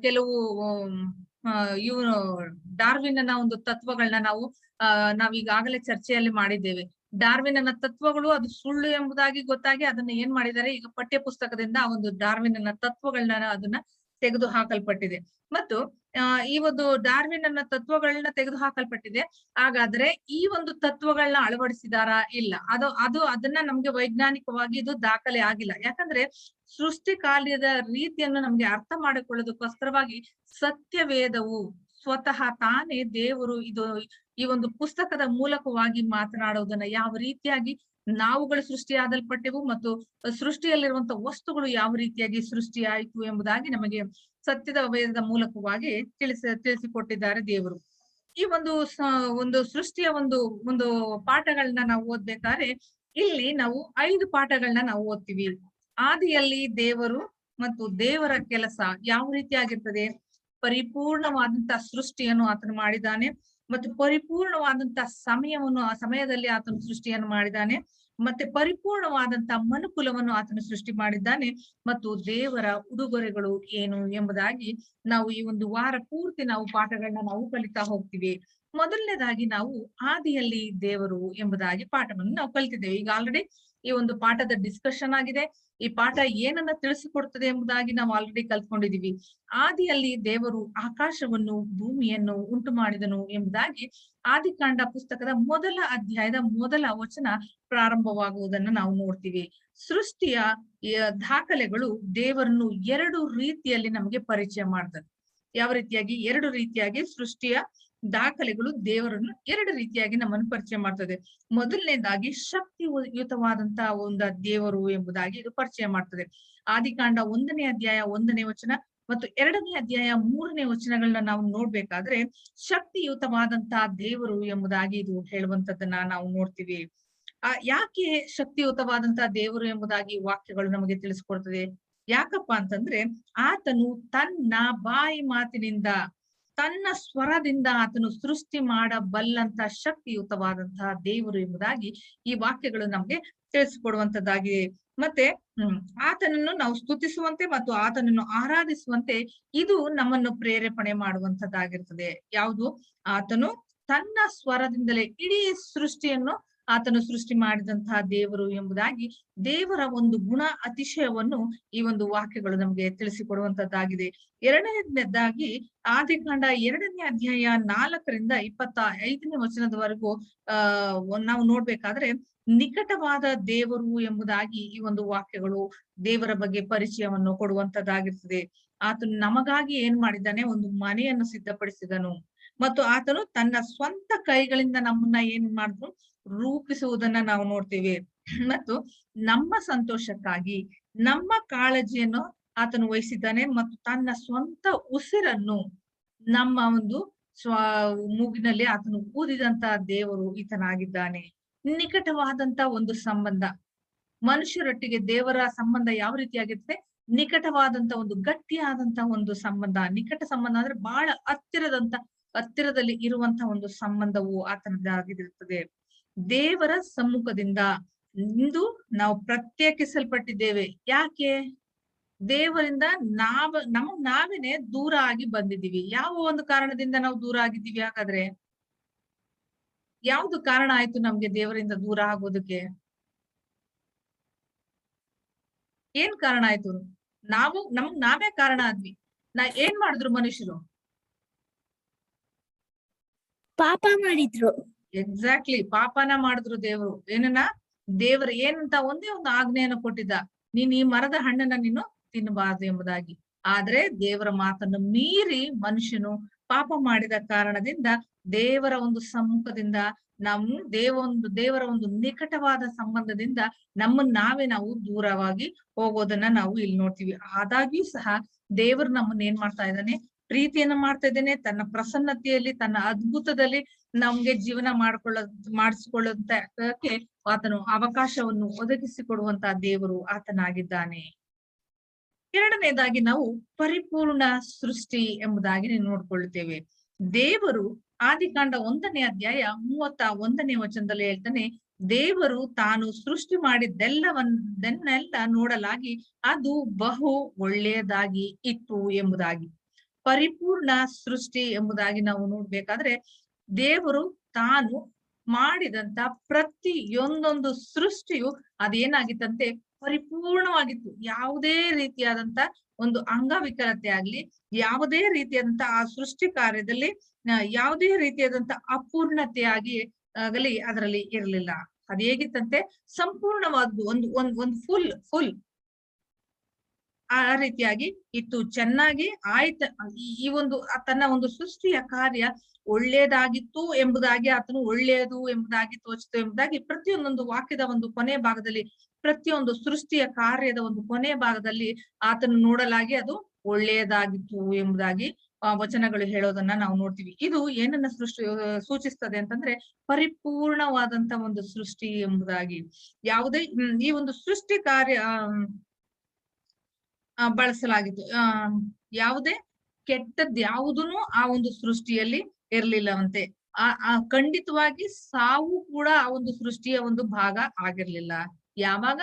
ಕೆಲವು ಇವನು ಡಾರ್ವಿನ್ನ ಒಂದು ತತ್ವಗಳನ್ನ ನಾವೀಗಾಗಲೇ ಚರ್ಚೆಯಲ್ಲಿ ಮಾಡಿದ್ದೇವೆ. ಡಾರ್ವಿನ್ನ ತತ್ವಗಳು ಅದು ಸುಳ್ಳು ಎಂಬುದಾಗಿ ಗೊತ್ತಾಗಿ ಅದನ್ನ ಏನ್ ಮಾಡಿದ್ದಾರೆ, ಈಗ ಪಠ್ಯ ಪುಸ್ತಕದಿಂದ ಆ ಒಂದು ಡಾರ್ವಿನ್ನ ತತ್ವಗಳನ್ನ ಅದನ್ನ ತೆಗೆದು ಹಾಕಲ್ಪಟ್ಟಿದೆ. ಮತ್ತು ಈ ಒಂದು ಡಾರ್ವಿನ್ನ ತತ್ವಗಳನ್ನ ತೆಗೆದು ಹಾಕಲ್ಪಟ್ಟಿದೆ. ಹಾಗಾದ್ರೆ ಈ ಒಂದು ತತ್ವಗಳನ್ನ ಅಳವಡಿಸಿದಾರಾ? ಇಲ್ಲ. ಅದನ್ನ ನಮ್ಗೆ ವೈಜ್ಞಾನಿಕವಾಗಿ ಇದು ದಾಖಲೆ ಆಗಿಲ್ಲ. ಯಾಕಂದ್ರೆ ಸೃಷ್ಟಿ ಕಾರ್ಯದ ರೀತಿಯನ್ನು ನಮ್ಗೆ ಅರ್ಥ ಮಾಡಿಕೊಳ್ಳೋದಕ್ಕೋಸ್ಕರವಾಗಿ ಸತ್ಯವೇದವು ಸ್ವತಃ ತಾನೇ ದೇವರು ಈ ಒಂದು ಪುಸ್ತಕದ ಮೂಲಕವಾಗಿ ಮಾತನಾಡುವುದನ್ನ ಯಾವ ರೀತಿಯಾಗಿ ನಾವುಗಳು ಸೃಷ್ಟಿಯಾದಲ್ಪಟ್ಟೆವು ಮತ್ತು ಸೃಷ್ಟಿಯಲ್ಲಿರುವಂತ ವಸ್ತುಗಳು ಯಾವ ರೀತಿಯಾಗಿ ಸೃಷ್ಟಿ ಆಯಿತು ಎಂಬುದಾಗಿ ನಮಗೆ ಸತ್ಯದ ವೇದದ ಮೂಲಕವಾಗಿ ತಿಳಿಸಿಕೊಟ್ಟಿದ್ದಾರೆ ದೇವರು. ಈ ಒಂದು ಸೃಷ್ಟಿಯ ಒಂದು ಪಾಠಗಳನ್ನ ನಾವು ಓದ್ಬೇಕಾದ್ರೆ ಇಲ್ಲಿ ನಾವು 5 ಪಾಠಗಳನ್ನ ನಾವು ಓದ್ತೀವಿ. ಆದಿಯಲ್ಲಿ ದೇವರು ಮತ್ತು ದೇವರ ಕೆಲಸ ಯಾವ ರೀತಿಯಾಗಿರ್ತದೆ, ಪರಿಪೂರ್ಣವಾದಂತ ಸೃಷ್ಟಿಯನ್ನು ಆತನು ಮಾಡಿದ್ದಾನೆ ಮತ್ತು ಪರಿಪೂರ್ಣವಾದಂತ ಆ ಸಮಯದಲ್ಲಿ ಆತನು ಸೃಷ್ಟಿಯನ್ನು ಮಾಡಿದ್ದಾನೆ. ಮತ್ತೆ ಪರಿಪೂರ್ಣವಾದಂತ ಮನುಕುಲವನ್ನು ಆತನು ಸೃಷ್ಟಿ ಮಾಡಿದ್ದಾನೆ ಮತ್ತು ದೇವರ ಉಡುಗೊರೆಗಳು ಏನು ಎಂಬುದಾಗಿ ನಾವು ಈ ಒಂದು ವಾರ ಪೂರ್ತಿ ನಾವು ಪಾಠಗಳನ್ನ ನಾವು ಕಲಿತಾ ಹೋಗ್ತೀವಿ. ಮೊದಲನೇದಾಗಿ ನಾವು ಆದಿಯಲ್ಲಿ ದೇವರು ಎಂಬುದಾಗಿ ಪಾಠವನ್ನು ನಾವು ಕಲಿತಿದ್ದೇವೆ. ಈಗ ಆಲ್ರೆಡಿ ಈ ಒಂದು ಪಾಠದ ಡಿಸ್ಕಷನ್ ಆಗಿದೆ. ಈ ಪಾಠ ಏನನ್ನ ತಿಳಿಸಿಕೊಡ್ತದೆ ಎಂಬುದಾಗಿ ನಾವು ಆಲ್ರೆಡಿ ಕಲ್ತ್ಕೊಂಡಿದೀವಿ. ಆದಿಯಲ್ಲಿ ದೇವರು ಆಕಾಶವನ್ನು ಭೂಮಿಯನ್ನು ಉಂಟು ಮಾಡಿದನು ಎಂಬುದಾಗಿ ಆದಿಕಾಂಡ ಪುಸ್ತಕದ ಮೊದಲ ಅಧ್ಯಾಯದ ಮೊದಲ ವಚನ ಪ್ರಾರಂಭವಾಗುವುದನ್ನು ನಾವು ನೋಡ್ತೀವಿ. ಸೃಷ್ಟಿಯ ದಾಖಲೆಗಳು ದೇವರನ್ನು ಎರಡು ರೀತಿಯಲ್ಲಿ ನಮಗೆ ಪರಿಚಯ ಮಾಡ್ತದೆ. ಯಾವ ರೀತಿಯಾಗಿ? ಎರಡು ರೀತಿಯಾಗಿ ಸೃಷ್ಟಿಯ ದಾಖಲೆಗಳು ದೇವರನ್ನು ಎರಡು ರೀತಿಯಾಗಿ ನಮ್ಮನ್ನು ಪರಿಚಯ ಮಾಡ್ತದೆ. ಮೊದಲನೇದಾಗಿ ಶಕ್ತಿಯುತವಾದಂತಹ ಒಂದು ದೇವರು ಎಂಬುದಾಗಿ ಇದು ಪರಿಚಯ ಮಾಡ್ತದೆ. ಆದಿಕಾಂಡ 1ನೇ ಅಧ್ಯಾಯ 1ನೇ ವಚನ ಮತ್ತು 2ನೇ ಅಧ್ಯಾಯ 3ನೇ ವಚನಗಳನ್ನ ನಾವು ನೋಡ್ಬೇಕಾದ್ರೆ ಶಕ್ತಿಯುತವಾದಂತಹ ದೇವರು ಎಂಬುದಾಗಿ ಇದು ಹೇಳುವಂತದ್ದನ್ನ ನಾವು ನೋಡ್ತೀವಿ. ಯಾಕೆ ಶಕ್ತಿಯುತವಾದಂತಹ ದೇವರು ಎಂಬುದಾಗಿ ವಾಕ್ಯಗಳು ನಮಗೆ ತಿಳಿಸ್ಕೊಡ್ತದೆ? ಯಾಕಪ್ಪ ಅಂತಂದ್ರೆ ಆತನು ತನ್ನ ಬಾಯಿ ಮಾತಿನಿಂದ, ತನ್ನ ಸ್ವರದಿಂದ ಆತನು ಸೃಷ್ಟಿ ಮಾಡಬಲ್ಲಂತ ಶಕ್ತಿಯುತವಾದಂತಹ ದೇವರು ಎಂಬುದಾಗಿ ಈ ವಾಕ್ಯಗಳು ನಮ್ಗೆ ತಿಳಿಸಿಕೊಡುವಂತದ್ದಾಗಿದೆ. ಮತ್ತೆ ಆತನನ್ನು ನಾವು ಸ್ತುತಿಸುವಂತೆ ಮತ್ತು ಆತನನ್ನು ಆರಾಧಿಸುವಂತೆ ಇದು ನಮ್ಮನ್ನು ಪ್ರೇರೇಪಣೆ ಮಾಡುವಂತದ್ದಾಗಿರ್ತದೆ. ಯಾವುದು? ಆತನು ತನ್ನ ಸ್ವರದಿಂದಲೇ ಇಡೀ ಸೃಷ್ಟಿಯನ್ನು ಆತನು ಸೃಷ್ಟಿ ಮಾಡಿದಂತಹ ದೇವರು ಎಂಬುದಾಗಿ ದೇವರ ಒಂದು ಗುಣ ಅತಿಶಯವನ್ನು ಈ ಒಂದು ವಾಕ್ಯಗಳು ನಮ್ಗೆ ತಿಳಿಸಿಕೊಡುವಂತದ್ದಾಗಿದೆ. ಎರಡನೇದಾಗಿ ಆದಿಕಾಂಡ 2ನೇ ಅಧ್ಯಾಯ 4ರಿಂದ 25ನೇ ವಚನದವರೆಗೂ ನಾವು ನೋಡ್ಬೇಕಾದ್ರೆ ನಿಕಟವಾದ ದೇವರು ಎಂಬುದಾಗಿ ಈ ಒಂದು ವಾಕ್ಯಗಳು ದೇವರ ಬಗ್ಗೆ ಪರಿಚಯವನ್ನು ಕೊಡುವಂತದ್ದಾಗಿರ್ತದೆ. ಆತನು ನಮಗಾಗಿ ಏನ್ ಮಾಡಿದ್ದಾನೆ? ಒಂದು ಮನೆಯನ್ನು ಸಿದ್ಧಪಡಿಸಿದನು ಮತ್ತು ಆತನು ತನ್ನ ಸ್ವಂತ ಕೈಗಳಿಂದ ನಮ್ಮನ್ನ ಏನ್ ಮಾಡಿದ್ರು? ರೂಪಿಸುವುದನ್ನ ನಾವು ನೋಡ್ತೀವಿ. ಮತ್ತು ನಮ್ಮ ಸಂತೋಷಕ್ಕಾಗಿ ನಮ್ಮ ಕಾಳಜಿಯನ್ನು ಆತನು ವಹಿಸಿದ್ದಾನೆ ಮತ್ತು ತನ್ನ ಸ್ವಂತ ಉಸಿರನ್ನು ನಮ್ಮ ಒಂದು ಮೂಗಿನಲ್ಲಿ ಆತನು ಊದಿದಂತ ದೇವರು ಈತನಾಗಿದ್ದಾನೆ. ನಿಕಟವಾದಂತ ಒಂದು ಸಂಬಂಧ, ಮನುಷ್ಯರೊಟ್ಟಿಗೆ ದೇವರ ಸಂಬಂಧ ಯಾವ ರೀತಿಯಾಗಿರುತ್ತೆ? ನಿಕಟವಾದಂತ ಒಂದು ಗಟ್ಟಿಯಾದಂತ ಒಂದು ಸಂಬಂಧ. ನಿಕಟ ಸಂಬಂಧ ಅಂದ್ರೆ ಬಹಳ ಹತ್ತಿರದಲ್ಲಿ ಇರುವಂತ ಒಂದು ಸಂಬಂಧವು ಆತನದಾಗಿರುತ್ತದೆ. ದೇವರ ಸಮ್ಮುಖದಿಂದ ಇಂದು ನಾವು ಪ್ರತ್ಯೇಕಿಸಲ್ಪಟ್ಟಿದ್ದೇವೆ. ಯಾಕೆ? ದೇವರಿಂದ ನಾವೇನೆ ದೂರ ಆಗಿ ಬಂದಿದ್ದೀವಿ. ಯಾವ ಒಂದು ಕಾರಣದಿಂದ ನಾವು ದೂರ ಆಗಿದ್ದೀವಿ? ಹಾಗಾದ್ರೆ ಯಾವ್ದು ಕಾರಣ ಆಯ್ತು ನಮ್ಗೆ ದೇವರಿಂದ ದೂರ ಆಗೋದಕ್ಕೆ? ಏನ್ ಕಾರಣ ಆಯ್ತು? ನಾವೇ ಕಾರಣ ಆದ್ವಿ. ಏನ್ ಮಾಡಿದ್ರು ಮನುಷ್ಯರು? ಪಾಪ ಮಾಡಿದ್ರು. ಎಕ್ಸಾಕ್ಟ್ಲಿ, ಪಾಪನ ಮಾಡಿದ್ರು. ದೇವರು ಏನಂತ ಒಂದೇ ಒಂದು ಆಜ್ಞೆಯನ್ನು ಕೊಟ್ಟಿದ್ದ, ನೀನ್ ಈ ಮರದ ಹಣ್ಣನ್ನ ನೀನು ತಿನ್ನಬಾರದು ಎಂಬುದಾಗಿ. ಆದ್ರೆ ದೇವರ ಮಾತನ್ನು ಮೀರಿ ಮನುಷ್ಯನು ಪಾಪ ಮಾಡಿದ ಕಾರಣದಿಂದ ದೇವರ ಒಂದು ಸಮ್ಮುಖದಿಂದ ದೇವರ ಒಂದು ನಿಕಟವಾದ ಸಂಬಂಧದಿಂದ ನಾವು ದೂರವಾಗಿ ಹೋಗೋದನ್ನ ನಾವು ಇಲ್ಲಿ ನೋಡ್ತೀವಿ. ಆದಾಗ್ಯೂ ಸಹ ದೇವರು ನಮ್ಮನ್ನ ಏನ್ ಮಾಡ್ತಾ ಇದ್ದಾನೆ? ಪ್ರೀತಿಯನ್ನ ಮಾಡ್ತಾ ಇದ್ದೇನೆ. ತನ್ನ ಪ್ರಸನ್ನತೆಯಲ್ಲಿ, ತನ್ನ ಅದ್ಭುತದಲ್ಲಿ ನಮ್ಗೆ ಜೀವನ ಮಾಡಿಸಿಕೊಳ್ಳುವಂತಕ್ಕೆ ಆತನು ಅವಕಾಶವನ್ನು ಒದಗಿಸಿಕೊಡುವಂತಹ ದೇವರು ಆತನಾಗಿದ್ದಾನೆ. ಎರಡನೇದಾಗಿ ನಾವು ಪರಿಪೂರ್ಣ ಸೃಷ್ಟಿ ಎಂಬುದಾಗಿ ನೋಡ್ಕೊಳ್ತೇವೆ. ದೇವರು ಆದಿಕಾಂಡ 1ನೇ ಅಧ್ಯಾಯ 31ನೇ ವಚನದಲ್ಲಿ ಹೇಳ್ತಾನೆ, ದೇವರು ತಾನು ಸೃಷ್ಟಿ ಮಾಡಿದ್ದೆಲ್ಲವನ್ನೆಲ್ಲ ನೋಡಲಾಗಿ ಅದು ಬಹು ಒಳ್ಳೆಯದಾಗಿ ಇತ್ತು ಎಂಬುದಾಗಿ. ಪರಿಪೂರ್ಣ ಸೃಷ್ಟಿ ಎಂಬುದಾಗಿ ನಾವು ನೋಡ್ಬೇಕಾದ್ರೆ ದೇವರು ತಾನು ಮಾಡಿದಂತ ಪ್ರತಿಯೊಂದೊಂದು ಸೃಷ್ಟಿಯು ಅದೇನಾಗಿತ್ತಂತೆ? ಪರಿಪೂರ್ಣವಾಗಿತ್ತು. ಯಾವುದೇ ರೀತಿಯಾದಂತ ಒಂದು ಅಂಗವಿಕಲತೆ ಆಗ್ಲಿ, ಯಾವುದೇ ರೀತಿಯಾದಂತ ಆ ಸೃಷ್ಟಿ ಕಾರ್ಯದಲ್ಲಿ ಯಾವುದೇ ರೀತಿಯಾದಂತ ಅಪೂರ್ಣತೆ ಆಗಲಿ ಅದರಲ್ಲಿ ಇರಲಿಲ್ಲ. ಅದ್ ಹೇಗಿತ್ತಂತೆ? ಸಂಪೂರ್ಣವಾದ್ದು ಒಂದು ಫುಲ್ ಆ ರೀತಿಯಾಗಿ ಇತ್ತು. ಚೆನ್ನಾಗಿ ಆಯ್ತು. ಈ ಒಂದು ತನ್ನ ಒಂದು ಸೃಷ್ಟಿಯ ಕಾರ್ಯ ಒಳ್ಳೇದಾಗಿತ್ತು ಎಂಬುದಾಗಿ, ಆತನು ಒಳ್ಳೆಯದು ಎಂಬುದಾಗಿ ತೋಚಿತು ಎಂಬುದಾಗಿ ಪ್ರತಿಯೊಂದೊಂದು ವಾಕ್ಯದ ಒಂದು ಕೊನೆ ಭಾಗದಲ್ಲಿ, ಪ್ರತಿಯೊಂದು ಸೃಷ್ಟಿಯ ಕಾರ್ಯದ ಒಂದು ಕೊನೆ ಭಾಗದಲ್ಲಿ ಆತನು ನೋಡಲಾಗಿ ಅದು ಒಳ್ಳೆಯದಾಗಿತ್ತು ಎಂಬುದಾಗಿ ವಚನಗಳು ಹೇಳೋದನ್ನ ನಾವು ನೋಡ್ತೀವಿ. ಇದು ಏನನ್ನ ಸೂಚಿಸ್ತದೆ ಅಂತಂದ್ರೆ ಪರಿಪೂರ್ಣವಾದಂತ ಒಂದು ಸೃಷ್ಟಿ ಎಂಬುದಾಗಿ. ಯಾವುದೇ ಈ ಒಂದು ಸೃಷ್ಟಿ ಕಾರ್ಯ ಬಳಸಲಾಗಿತ್ತು. ಯಾವುದೇ ಕೆಟ್ಟದ್ ಯಾವುದನ್ನು ಆ ಒಂದು ಸೃಷ್ಟಿಯಲ್ಲಿ ಇರ್ಲಿಲ್ಲವಂತೆ. ಖಂಡಿತವಾಗಿ ಸಾವು ಕೂಡ ಆ ಒಂದು ಸೃಷ್ಟಿಯ ಒಂದು ಭಾಗ ಆಗಿರ್ಲಿಲ್ಲ. ಯಾವಾಗ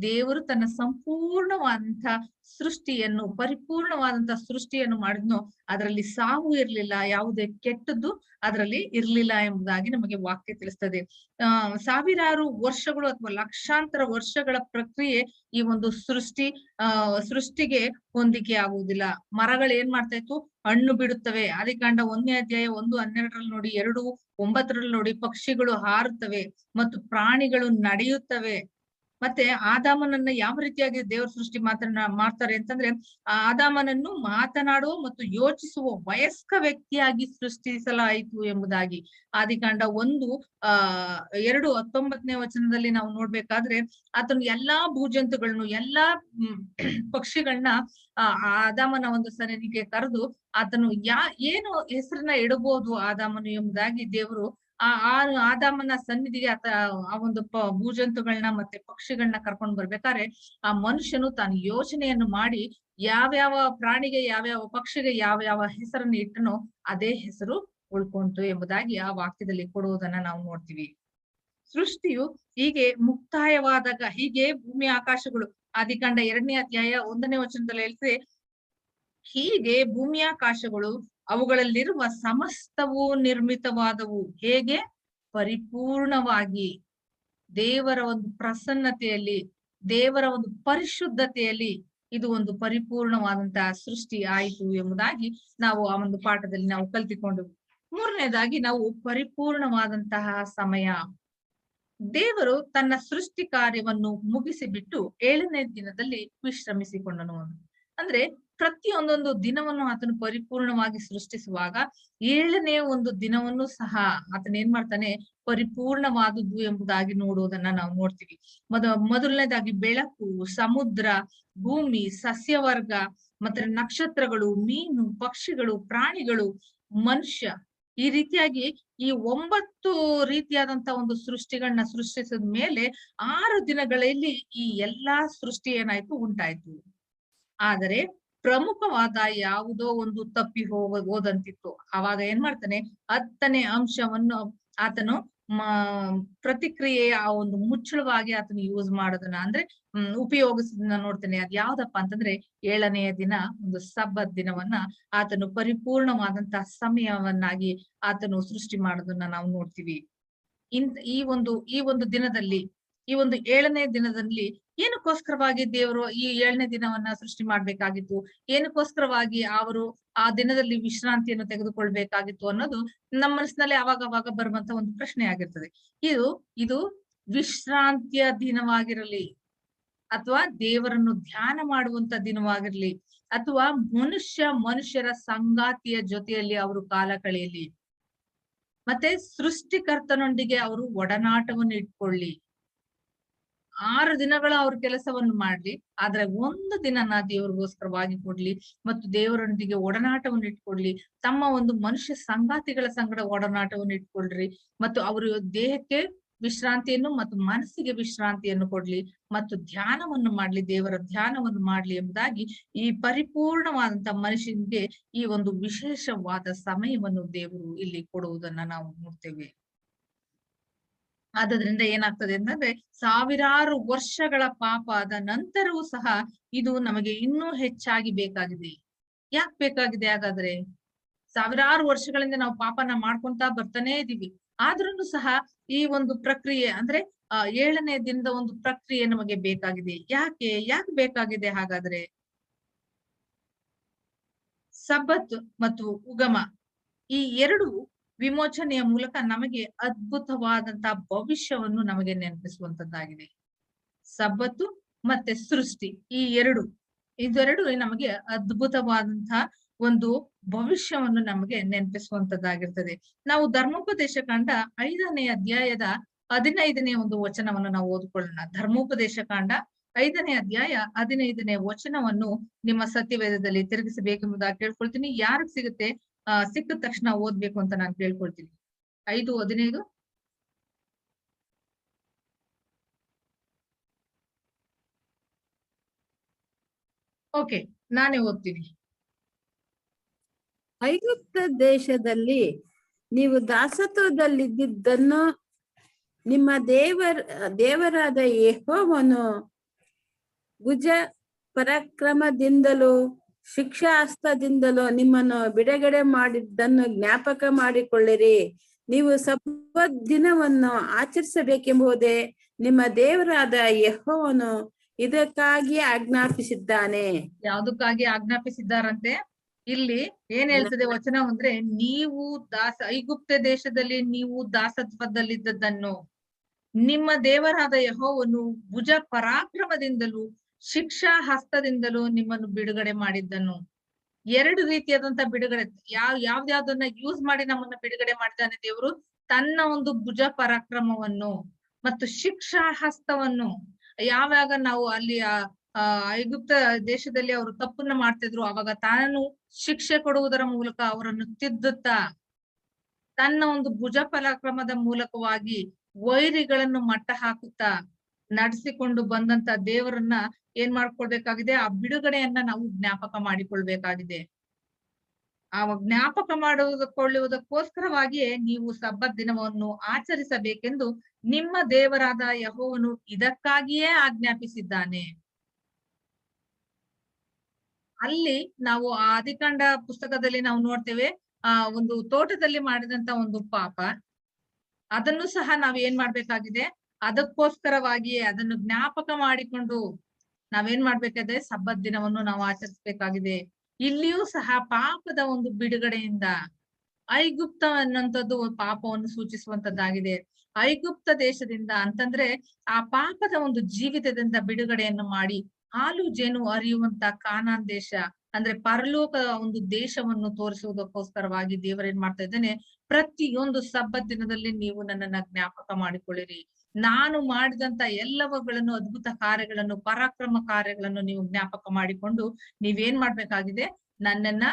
ದೇವರು ತನ್ನ ಸಂಪೂರ್ಣವಾದಂತ ಸೃಷ್ಟಿಯನ್ನು ಪರಿಪೂರ್ಣವಾದಂತ ಸೃಷ್ಟಿಯನ್ನು ಮಾಡಿದ್ನೋ ಅದರಲ್ಲಿ ಸಾವು ಇರ್ಲಿಲ್ಲ, ಯಾವುದೇ ಕೆಟ್ಟದ್ದು ಅದರಲ್ಲಿ ಇರ್ಲಿಲ್ಲ ಎಂಬುದಾಗಿ ನಮಗೆ ವಾಕ್ಯ ತಿಳಿಸ್ತದೆ. ಸಾವಿರಾರು ವರ್ಷಗಳು ಅಥವಾ ಲಕ್ಷಾಂತರ ವರ್ಷಗಳ ಪ್ರಕ್ರಿಯೆ ಈ ಒಂದು ಸೃಷ್ಟಿಗೆ ಹೊಂದಿಕೆ ಆಗುವುದಿಲ್ಲ. ಮರಗಳು ಏನ್ ಮಾಡ್ತಾ ಇತ್ತು, ಹಣ್ಣು ಬಿಡುತ್ತವೆ. ಆದಿಕಾಂಡ 1ನೇ ಅಧ್ಯಾಯ 1:12 ನೋಡಿ, 2:9 ನೋಡಿ, ಪಕ್ಷಿಗಳು ಹಾರುತ್ತವೆ ಮತ್ತು ಪ್ರಾಣಿಗಳು ನಡೆಯುತ್ತವೆ. ಮತ್ತೆ ಆದಾಮನನ್ನ ಯಾವ ರೀತಿಯಾಗಿ ದೇವರ ಸೃಷ್ಟಿ ಮಾಡ್ತಾರೆ ಅಂತಂದ್ರೆ, ಆದಾಮನನ್ನು ಮಾತನಾಡುವ ಮತ್ತು ಯೋಚಿಸುವ ವಯಸ್ಕ ವ್ಯಕ್ತಿಯಾಗಿ ಸೃಷ್ಟಿಸಲಾಯಿತು ಎಂಬುದಾಗಿ ಆದಿಕಾಂಡ 1:2-19ನೇ ವಚನದಲ್ಲಿ ನಾವು ನೋಡ್ಬೇಕಾದ್ರೆ, ಆತನು ಎಲ್ಲಾ ಭೂಜಂತುಗಳನ್ನು ಎಲ್ಲಾ ಪಕ್ಷಿಗಳನ್ನ ಆದಾಮನ ಒಂದು ಸನ್ನಿಧಿಗೆ ಕರೆದು ಆತನು ಏನು ಹೆಸರನ್ನ ಇಡಬಹುದು ಆದಾಮನು ಎಂಬುದಾಗಿ ದೇವರು ಆದಾಮನ ಸನ್ನಿಧಿಗೆ ಆ ಒಂದು ಭೂಜಂತುಗಳನ್ನ ಮತ್ತೆ ಪಕ್ಷಿಗಳನ್ನ ಕರ್ಕೊಂಡು ಬರ್ಬೇಕಾದ್ರೆ ಆ ಮನುಷ್ಯನು ತಾನು ಯೋಚನೆಯನ್ನು ಮಾಡಿ ಯಾವ್ಯಾವ ಪ್ರಾಣಿಗೆ ಯಾವ್ಯಾವ ಪಕ್ಷಿಗೆ ಯಾವ್ಯಾವ ಹೆಸರನ್ನು ಇಟ್ಟನೋ ಅದೇ ಹೆಸರು ಉಳ್ಕೊಂತು ಎಂಬುದಾಗಿ ಆ ವಾಕ್ಯದಲ್ಲಿ ಕೊಡುವುದನ್ನ ನಾವು ನೋಡ್ತೀವಿ. ಸೃಷ್ಟಿಯು ಹೀಗೆ ಮುಕ್ತಾಯವಾದಾಗ, ಹೀಗೆ ಭೂಮಿ ಆಕಾಶಗಳು ಆದಿಕಾಂಡ 2ನೇ ಅಧ್ಯಾಯ 1ನೇ ವಚನದಲ್ಲಿ ಹೇಳ್ತದೆ, ಹೀಗೆ ಭೂಮಿ ಆಕಾಶಗಳು ಅವುಗಳಲ್ಲಿರುವ ಸಮಸ್ತವೂ ನಿರ್ಮಿತವಾದವು. ಹೇಗೆ? ಪರಿಪೂರ್ಣವಾಗಿ, ದೇವರ ಒಂದು ಪ್ರಸನ್ನತೆಯಲ್ಲಿ, ದೇವರ ಒಂದು ಪರಿಶುದ್ಧತೆಯಲ್ಲಿ ಇದು ಒಂದು ಪರಿಪೂರ್ಣವಾದಂತಹ ಸೃಷ್ಟಿ ಆಯಿತು ಎಂಬುದಾಗಿ ನಾವು ಆ ಒಂದು ಪಾಠದಲ್ಲಿ ನಾವು ಕಲ್ತಿಕೊಂಡು. ಮೂರನೇದಾಗಿ ನಾವು ಪರಿಪೂರ್ಣವಾದಂತಹ ಸಮಯ. ದೇವರು ತನ್ನ ಸೃಷ್ಟಿ ಕಾರ್ಯವನ್ನು ಮುಗಿಸಿಬಿಟ್ಟು 7ನೇ ದಿನದಲ್ಲಿ ವಿಶ್ರಮಿಸಿಕೊಂಡನು. ಅಂದ್ರೆ ಪ್ರತಿಯೊಂದೊಂದು ದಿನವನ್ನು ಆತನು ಪರಿಪೂರ್ಣವಾಗಿ ಸೃಷ್ಟಿಸುವಾಗ 7ನೇ ಒಂದು ದಿನವನ್ನು ಸಹ ಆತನ ಏನ್ ಮಾಡ್ತಾನೆ, ಪರಿಪೂರ್ಣವಾದದ್ದು ಎಂಬುದಾಗಿ ನೋಡುವುದನ್ನ ನಾವು ನೋಡ್ತೀವಿ. ಮೊದಲನೇದಾಗಿ ಬೆಳಕು, ಸಮುದ್ರ, ಭೂಮಿ, ಸಸ್ಯವರ್ಗ, ಮತ್ತೆ ನಕ್ಷತ್ರಗಳು, ಮೀನು, ಪಕ್ಷಿಗಳು, ಪ್ರಾಣಿಗಳು, ಮನುಷ್ಯ, ಈ ರೀತಿಯಾಗಿ ಈ 9 ರೀತಿಯಾದಂತ ಒಂದು ಸೃಷ್ಟಿಗಳನ್ನ ಸೃಷ್ಟಿಸಿದ ಮೇಲೆ 6 ದಿನಗಳಲ್ಲಿ ಈ ಎಲ್ಲಾ ಸೃಷ್ಟಿ ಏನಾಯ್ತು, ಉಂಟಾಯ್ತು. ಆದರೆ ಪ್ರಮುಖವಾದ ಯಾವುದೋ ಒಂದು ತಪ್ಪಿ ಹೋದಂತಿತ್ತು. ಅವಾಗ ಏನ್ ಮಾಡ್ತಾನೆ, 10ನೇ ಅಂಶವನ್ನು ಆತನು ಪ್ರತಿಕ್ರಿಯೆಯ ಆ ಒಂದು ಮುಚ್ಚಳವಾಗಿ ಆತನು ಯೂಸ್ ಮಾಡೋದನ್ನ ಅಂದ್ರೆ ಉಪಯೋಗಿಸೋದನ್ನ ನೋಡ್ತಾನೆ. ಅದ್ ಯಾವ್ದಪ್ಪ ಅಂತಂದ್ರೆ 7ನೆಯ ದಿನ, ಒಂದು ಸಬ್ಬತ್ ದಿನವನ್ನ ಆತನು ಪರಿಪೂರ್ಣವಾದಂತಹ ಸಮಯವನ್ನಾಗಿ ಆತನು ಸೃಷ್ಟಿ ಮಾಡೋದನ್ನ ನಾವು ನೋಡ್ತೀವಿ. ಈ ಒಂದು ದಿನದಲ್ಲಿ, ಈ ಒಂದು 7ನೇ ದಿನದಲ್ಲಿ ಏನಕ್ಕೋಸ್ಕರವಾಗಿ ದೇವರು ಈ 7ನೇ ದಿನವನ್ನ ಸೃಷ್ಟಿ ಮಾಡ್ಬೇಕಾಗಿತ್ತು, ಏನಕ್ಕೋಸ್ಕರವಾಗಿ ಅವರು ಆ ದಿನದಲ್ಲಿ ವಿಶ್ರಾಂತಿಯನ್ನು ತೆಗೆದುಕೊಳ್ಬೇಕಾಗಿತ್ತು ಅನ್ನೋದು ನಮ್ಮ ಮನಸ್ಸಿನಲ್ಲಿ ಅವಾಗ ಬರುವಂತ ಒಂದು ಪ್ರಶ್ನೆ ಆಗಿರ್ತದೆ. ಇದು ವಿಶ್ರಾಂತಿಯ ದಿನವಾಗಿರಲಿ, ಅಥವಾ ದೇವರನ್ನು ಧ್ಯಾನ ಮಾಡುವಂತ ದಿನವಾಗಿರ್ಲಿ, ಅಥವಾ ಮನುಷ್ಯರ ಸಂಗಾತಿಯ ಜೊತೆಯಲ್ಲಿ ಅವರು ಕಾಲ ಕಳೆಯಲಿ, ಮತ್ತೆ ಸೃಷ್ಟಿಕರ್ತನೊಂದಿಗೆ ಅವರು ಒಡನಾಟವನ್ನು ಇಟ್ಕೊಳ್ಳಿ. 6 ದಿನಗಳ ಅವ್ರ ಕೆಲಸವನ್ನು ಮಾಡ್ಲಿ, ಆದ್ರೆ 1 ದಿನನ ದೇವರಿಗೋಸ್ಕರವಾಗಿ ಕೊಡ್ಲಿ ಮತ್ತು ದೇವರೊಂದಿಗೆ ಒಡನಾಟವನ್ನು ಇಟ್ಕೊಡ್ಲಿ. ತಮ್ಮ ಒಂದು ಮನುಷ್ಯ ಸಂಗಾತಿಗಳ ಸಂಗಡ ಒಡನಾಟವನ್ನು ಇಟ್ಕೊಳ್ರಿ ಮತ್ತು ಅವರು ದೇಹಕ್ಕೆ ವಿಶ್ರಾಂತಿಯನ್ನು ಮತ್ತು ಮನಸ್ಸಿಗೆ ವಿಶ್ರಾಂತಿಯನ್ನು ಕೊಡ್ಲಿ ಮತ್ತು ಧ್ಯಾನವನ್ನು ಮಾಡ್ಲಿ, ದೇವರ ಧ್ಯಾನವನ್ನು ಮಾಡ್ಲಿ ಎಂಬುದಾಗಿ ಈ ಪರಿಪೂರ್ಣವಾದಂತ ಮನುಷ್ಯನಿಗೆ ಈ ಒಂದು ವಿಶೇಷವಾದ ಸಮಯವನ್ನು ದೇವರು ಇಲ್ಲಿ ಕೊಡುವುದನ್ನ ನಾವು ನೋಡ್ತೇವೆ. ಆದ್ರಿಂದ ಏನಾಗ್ತದೆ ಅಂತಂದ್ರೆ, ಸಾವಿರಾರು ವರ್ಷಗಳ ಪಾಪ ಆದ ನಂತರವೂ ಸಹ ಇದು ನಮಗೆ ಇನ್ನೂ ಹೆಚ್ಚಾಗಿ ಬೇಕಾಗಿದೆ. ಯಾಕೆ ಬೇಕಾಗಿದೆ? ಹಾಗಾದ್ರೆ ಸಾವಿರಾರು ವರ್ಷಗಳಿಂದ ನಾವು ಪಾಪನ ಮಾಡ್ಕೊಂತ ಬರ್ತಾನೆ ಇದೀವಿ, ಆದ್ರೂ ಸಹ ಈ ಒಂದು ಪ್ರಕ್ರಿಯೆ ಅಂದ್ರೆ 7ನೇ ದಿನದ ಒಂದು ಪ್ರಕ್ರಿಯೆ ನಮಗೆ ಬೇಕಾಗಿದೆ. ಯಾಕೆ ಬೇಕಾಗಿದೆ? ಹಾಗಾದ್ರೆ ಸಬ್ಬತ್ ಮತ್ತು ಉಗಮ, ಈ 2 ವಿಮೋಚನೆಯ ಮೂಲಕ ನಮಗೆ ಅದ್ಭುತವಾದಂತಹ ಭವಿಷ್ಯವನ್ನು ನಮಗೆ ನೆನಪಿಸುವಂತದ್ದಾಗಿದೆ. ಸಬ್ಬತ್ತು ಮತ್ತೆ ಸೃಷ್ಟಿ, ಈ ಇದೆರಡು ನಮಗೆ ಅದ್ಭುತವಾದಂತಹ ಒಂದು ಭವಿಷ್ಯವನ್ನು ನಮಗೆ ನೆನಪಿಸುವಂತದ್ದಾಗಿರ್ತದೆ. ನಾವು ಧರ್ಮೋಪದೇಶ ಕಾಂಡ 5ನೇ ಅಧ್ಯಾಯದ 15ನೇ ಒಂದು ವಚನವನ್ನು ನಾವು ಓದ್ಕೊಳ್ಳೋಣ. ಧರ್ಮೋಪದೇಶ ಕಾಂಡ 5ನೇ ಅಧ್ಯಾಯ 15ನೇ ವಚನವನ್ನು ನಿಮ್ಮ ಸತ್ಯವೇದದಲ್ಲಿ ತಿರುಗಿಸಬೇಕೆಂಬುದಾಗಿ ಕೇಳ್ಕೊಳ್ತೀನಿ. ಯಾರಿಗ್ ಸಿಗುತ್ತೆ ಸಿಕ್ಕಿದ ತಕ್ಷಣ ಓದ್ಬೇಕು ಅಂತ ನಾನು ಕೇಳ್ಕೊಳ್ತೀನಿ. 5:15. ಓಕೆ, ನಾನೇ ಓದ್ತೀನಿ. ಐಗುಪ್ತ ದೇಶದಲ್ಲಿ ನೀವು ದಾಸತ್ವದಲ್ಲಿದ್ದದ್ದನ್ನು ನಿಮ್ಮ ದೇವರಾದ ಯೆಹೋವನು ಭುಜ ಪರಾಕ್ರಮದಿಂದಲೂ ಶಿಕ್ಷಾಸ್ತ್ರದಿಂದಲೂ ನಿಮ್ಮನ್ನು ಬಿಡುಗಡೆ ಮಾಡಿದ್ದನ್ನು ಜ್ಞಾಪಕ ಮಾಡಿಕೊಳ್ಳಿರಿ. ನೀವು ಸಬ್ಬತ್ ದಿನವನ್ನು ಆಚರಿಸಬೇಕೆಂಬುದೇ ನಿಮ್ಮ ದೇವರಾದ ಯೆಹೋವನು ಇದಕ್ಕಾಗಿ ಆಜ್ಞಾಪಿಸಿದ್ದಾನೆ. ಯಾವುದಕ್ಕಾಗಿ ಆಜ್ಞಾಪಿಸಿದ್ದಾರಂತೆ? ಇಲ್ಲಿ ಏನ್ ಹೇಳ್ತದೆ ವಚನ ಅಂದ್ರೆ, ನೀವು ಐಗುಪ್ತ ದೇಶದಲ್ಲಿ ನೀವು ದಾಸತ್ವದಲ್ಲಿದ್ದದ್ದನ್ನು ನಿಮ್ಮ ದೇವರಾದ ಯೆಹೋವನು ಭುಜ ಪರಾಕ್ರಮದಿಂದಲೂ ಶಿಕ್ಷಾ ಹಸ್ತದಿಂದಲೂ ನಿಮ್ಮನ್ನು ಬಿಡುಗಡೆ ಮಾಡಿದ್ದನು. ಎರಡು ರೀತಿಯಾದಂತ ಬಿಡುಗಡೆ, ಯಾವ್ದಾವ್ದನ್ನ ಯೂಸ್ ಮಾಡಿ ನಮ್ಮನ್ನ ಬಿಡುಗಡೆ ಮಾಡಿದ್ದಾನೆ ದೇವರು? ತನ್ನ ಒಂದು ಭುಜ ಪರಾಕ್ರಮವನ್ನು ಮತ್ತು ಶಿಕ್ಷಾ ಹಸ್ತವನ್ನು. ಯಾವಾಗ ನಾವು ಅಲ್ಲಿ ಐಗುಪ್ತ ದೇಶದಲ್ಲಿ ಅವರು ತಪ್ಪನ್ನ ಮಾಡ್ತಿದ್ರು, ಅವಾಗ ತಾನು ಶಿಕ್ಷೆ ಕೊಡುವುದರ ಮೂಲಕ ಅವರನ್ನು ತಿದ್ದುತ್ತಾ ತನ್ನ ಒಂದು ಭುಜ ಪರಾಕ್ರಮದ ಮೂಲಕವಾಗಿ ವೈರಿಗಳನ್ನು ಮಟ್ಟ ಹಾಕುತ್ತಾ ನಡೆಸಿಕೊಂಡು ಬಂದಂತ ದೇವರನ್ನ ಏನ್ ಮಾಡ್ಕೊಳ್ಬೇಕಾಗಿದೆ? ಆ ಬಿಡುಗಡೆಯನ್ನ ನಾವು ಜ್ಞಾಪಕ ಮಾಡಿಕೊಳ್ಬೇಕಾಗಿದೆ. ಆ ಜ್ಞಾಪಕ ಮಾಡಿಕೊಳ್ಳುವುದಕ್ಕೋಸ್ಕರವಾಗಿಯೇ ನೀವು ಸಬ್ಬತ್ ದಿನವನ್ನು ಆಚರಿಸಬೇಕೆಂದು ನಿಮ್ಮ ದೇವರಾದ ಯೆಹೋವನು ಇದಕ್ಕಾಗಿಯೇ ಆಜ್ಞಾಪಿಸಿದ್ದಾನೆ. ಅಲ್ಲಿ ನಾವು ಆ ಆದಿಕಾಂಡ ಪುಸ್ತಕದಲ್ಲಿ ನಾವು ನೋಡ್ತೇವೆ, ಒಂದು ತೋಟದಲ್ಲಿ ಮಾಡಿದಂತ ಒಂದು ಪಾಪ, ಅದನ್ನು ಸಹ ನಾವ್ ಏನ್ ಮಾಡ್ಬೇಕಾಗಿದೆ? ಅದಕ್ಕೋಸ್ಕರವಾಗಿಯೇ ಅದನ್ನು ಜ್ಞಾಪಕ ಮಾಡಿಕೊಂಡು ನಾವೇನ್ ಮಾಡ್ಬೇಕಾಗಿದೆ? ಸಬ್ಬತ್ ದಿನವನ್ನು ನಾವು ಆಚರಿಸಬೇಕಾಗಿದೆ. ಇಲ್ಲಿಯೂ ಸಹ ಪಾಪದ ಒಂದು ಬಿಡುಗಡೆಯಿಂದ, ಐಗುಪ್ತ ಅನ್ನುವಂಥದ್ದು ಪಾಪವನ್ನು ಸೂಚಿಸುವಂತದ್ದಾಗಿದೆ. ಐಗುಪ್ತ ದೇಶದಿಂದ ಅಂತಂದ್ರೆ ಆ ಪಾಪದ ಒಂದು ಜೀವಿತದಿಂದ ಬಿಡುಗಡೆಯನ್ನು ಮಾಡಿ ಹಾಲು ಜೇನು ಹರಿಯುವಂತ ಕಾನಾನ್ ದೇಶ ಅಂದ್ರೆ ಪರಲೋಕ ಒಂದು ದೇಶವನ್ನು ತೋರಿಸುವುದಕ್ಕೋಸ್ಕರವಾಗಿ ದೇವರೇನ್ ಮಾಡ್ತಾ ಇದ್ದಾನೆ? ಪ್ರತಿಯೊಂದು ಸಬ್ಬತ್ ದಿನದಲ್ಲಿ ನೀವು ನನ್ನನ್ನ ಜ್ಞಾಪಕ ಮಾಡಿಕೊಳ್ಳಿರಿ. ನಾನು ಮಾಡಿದಂತ ಎಲ್ಲವುಗಳನ್ನು, ಅದ್ಭುತ ಕಾರ್ಯಗಳನ್ನು, ಪರಾಕ್ರಮ ಕಾರ್ಯಗಳನ್ನು ನೀವು ಜ್ಞಾಪಕ ಮಾಡಿಕೊಂಡು ನೀವೇನ್ ಮಾಡ್ಬೇಕಾಗಿದೆ? ನನ್ನನ್ನ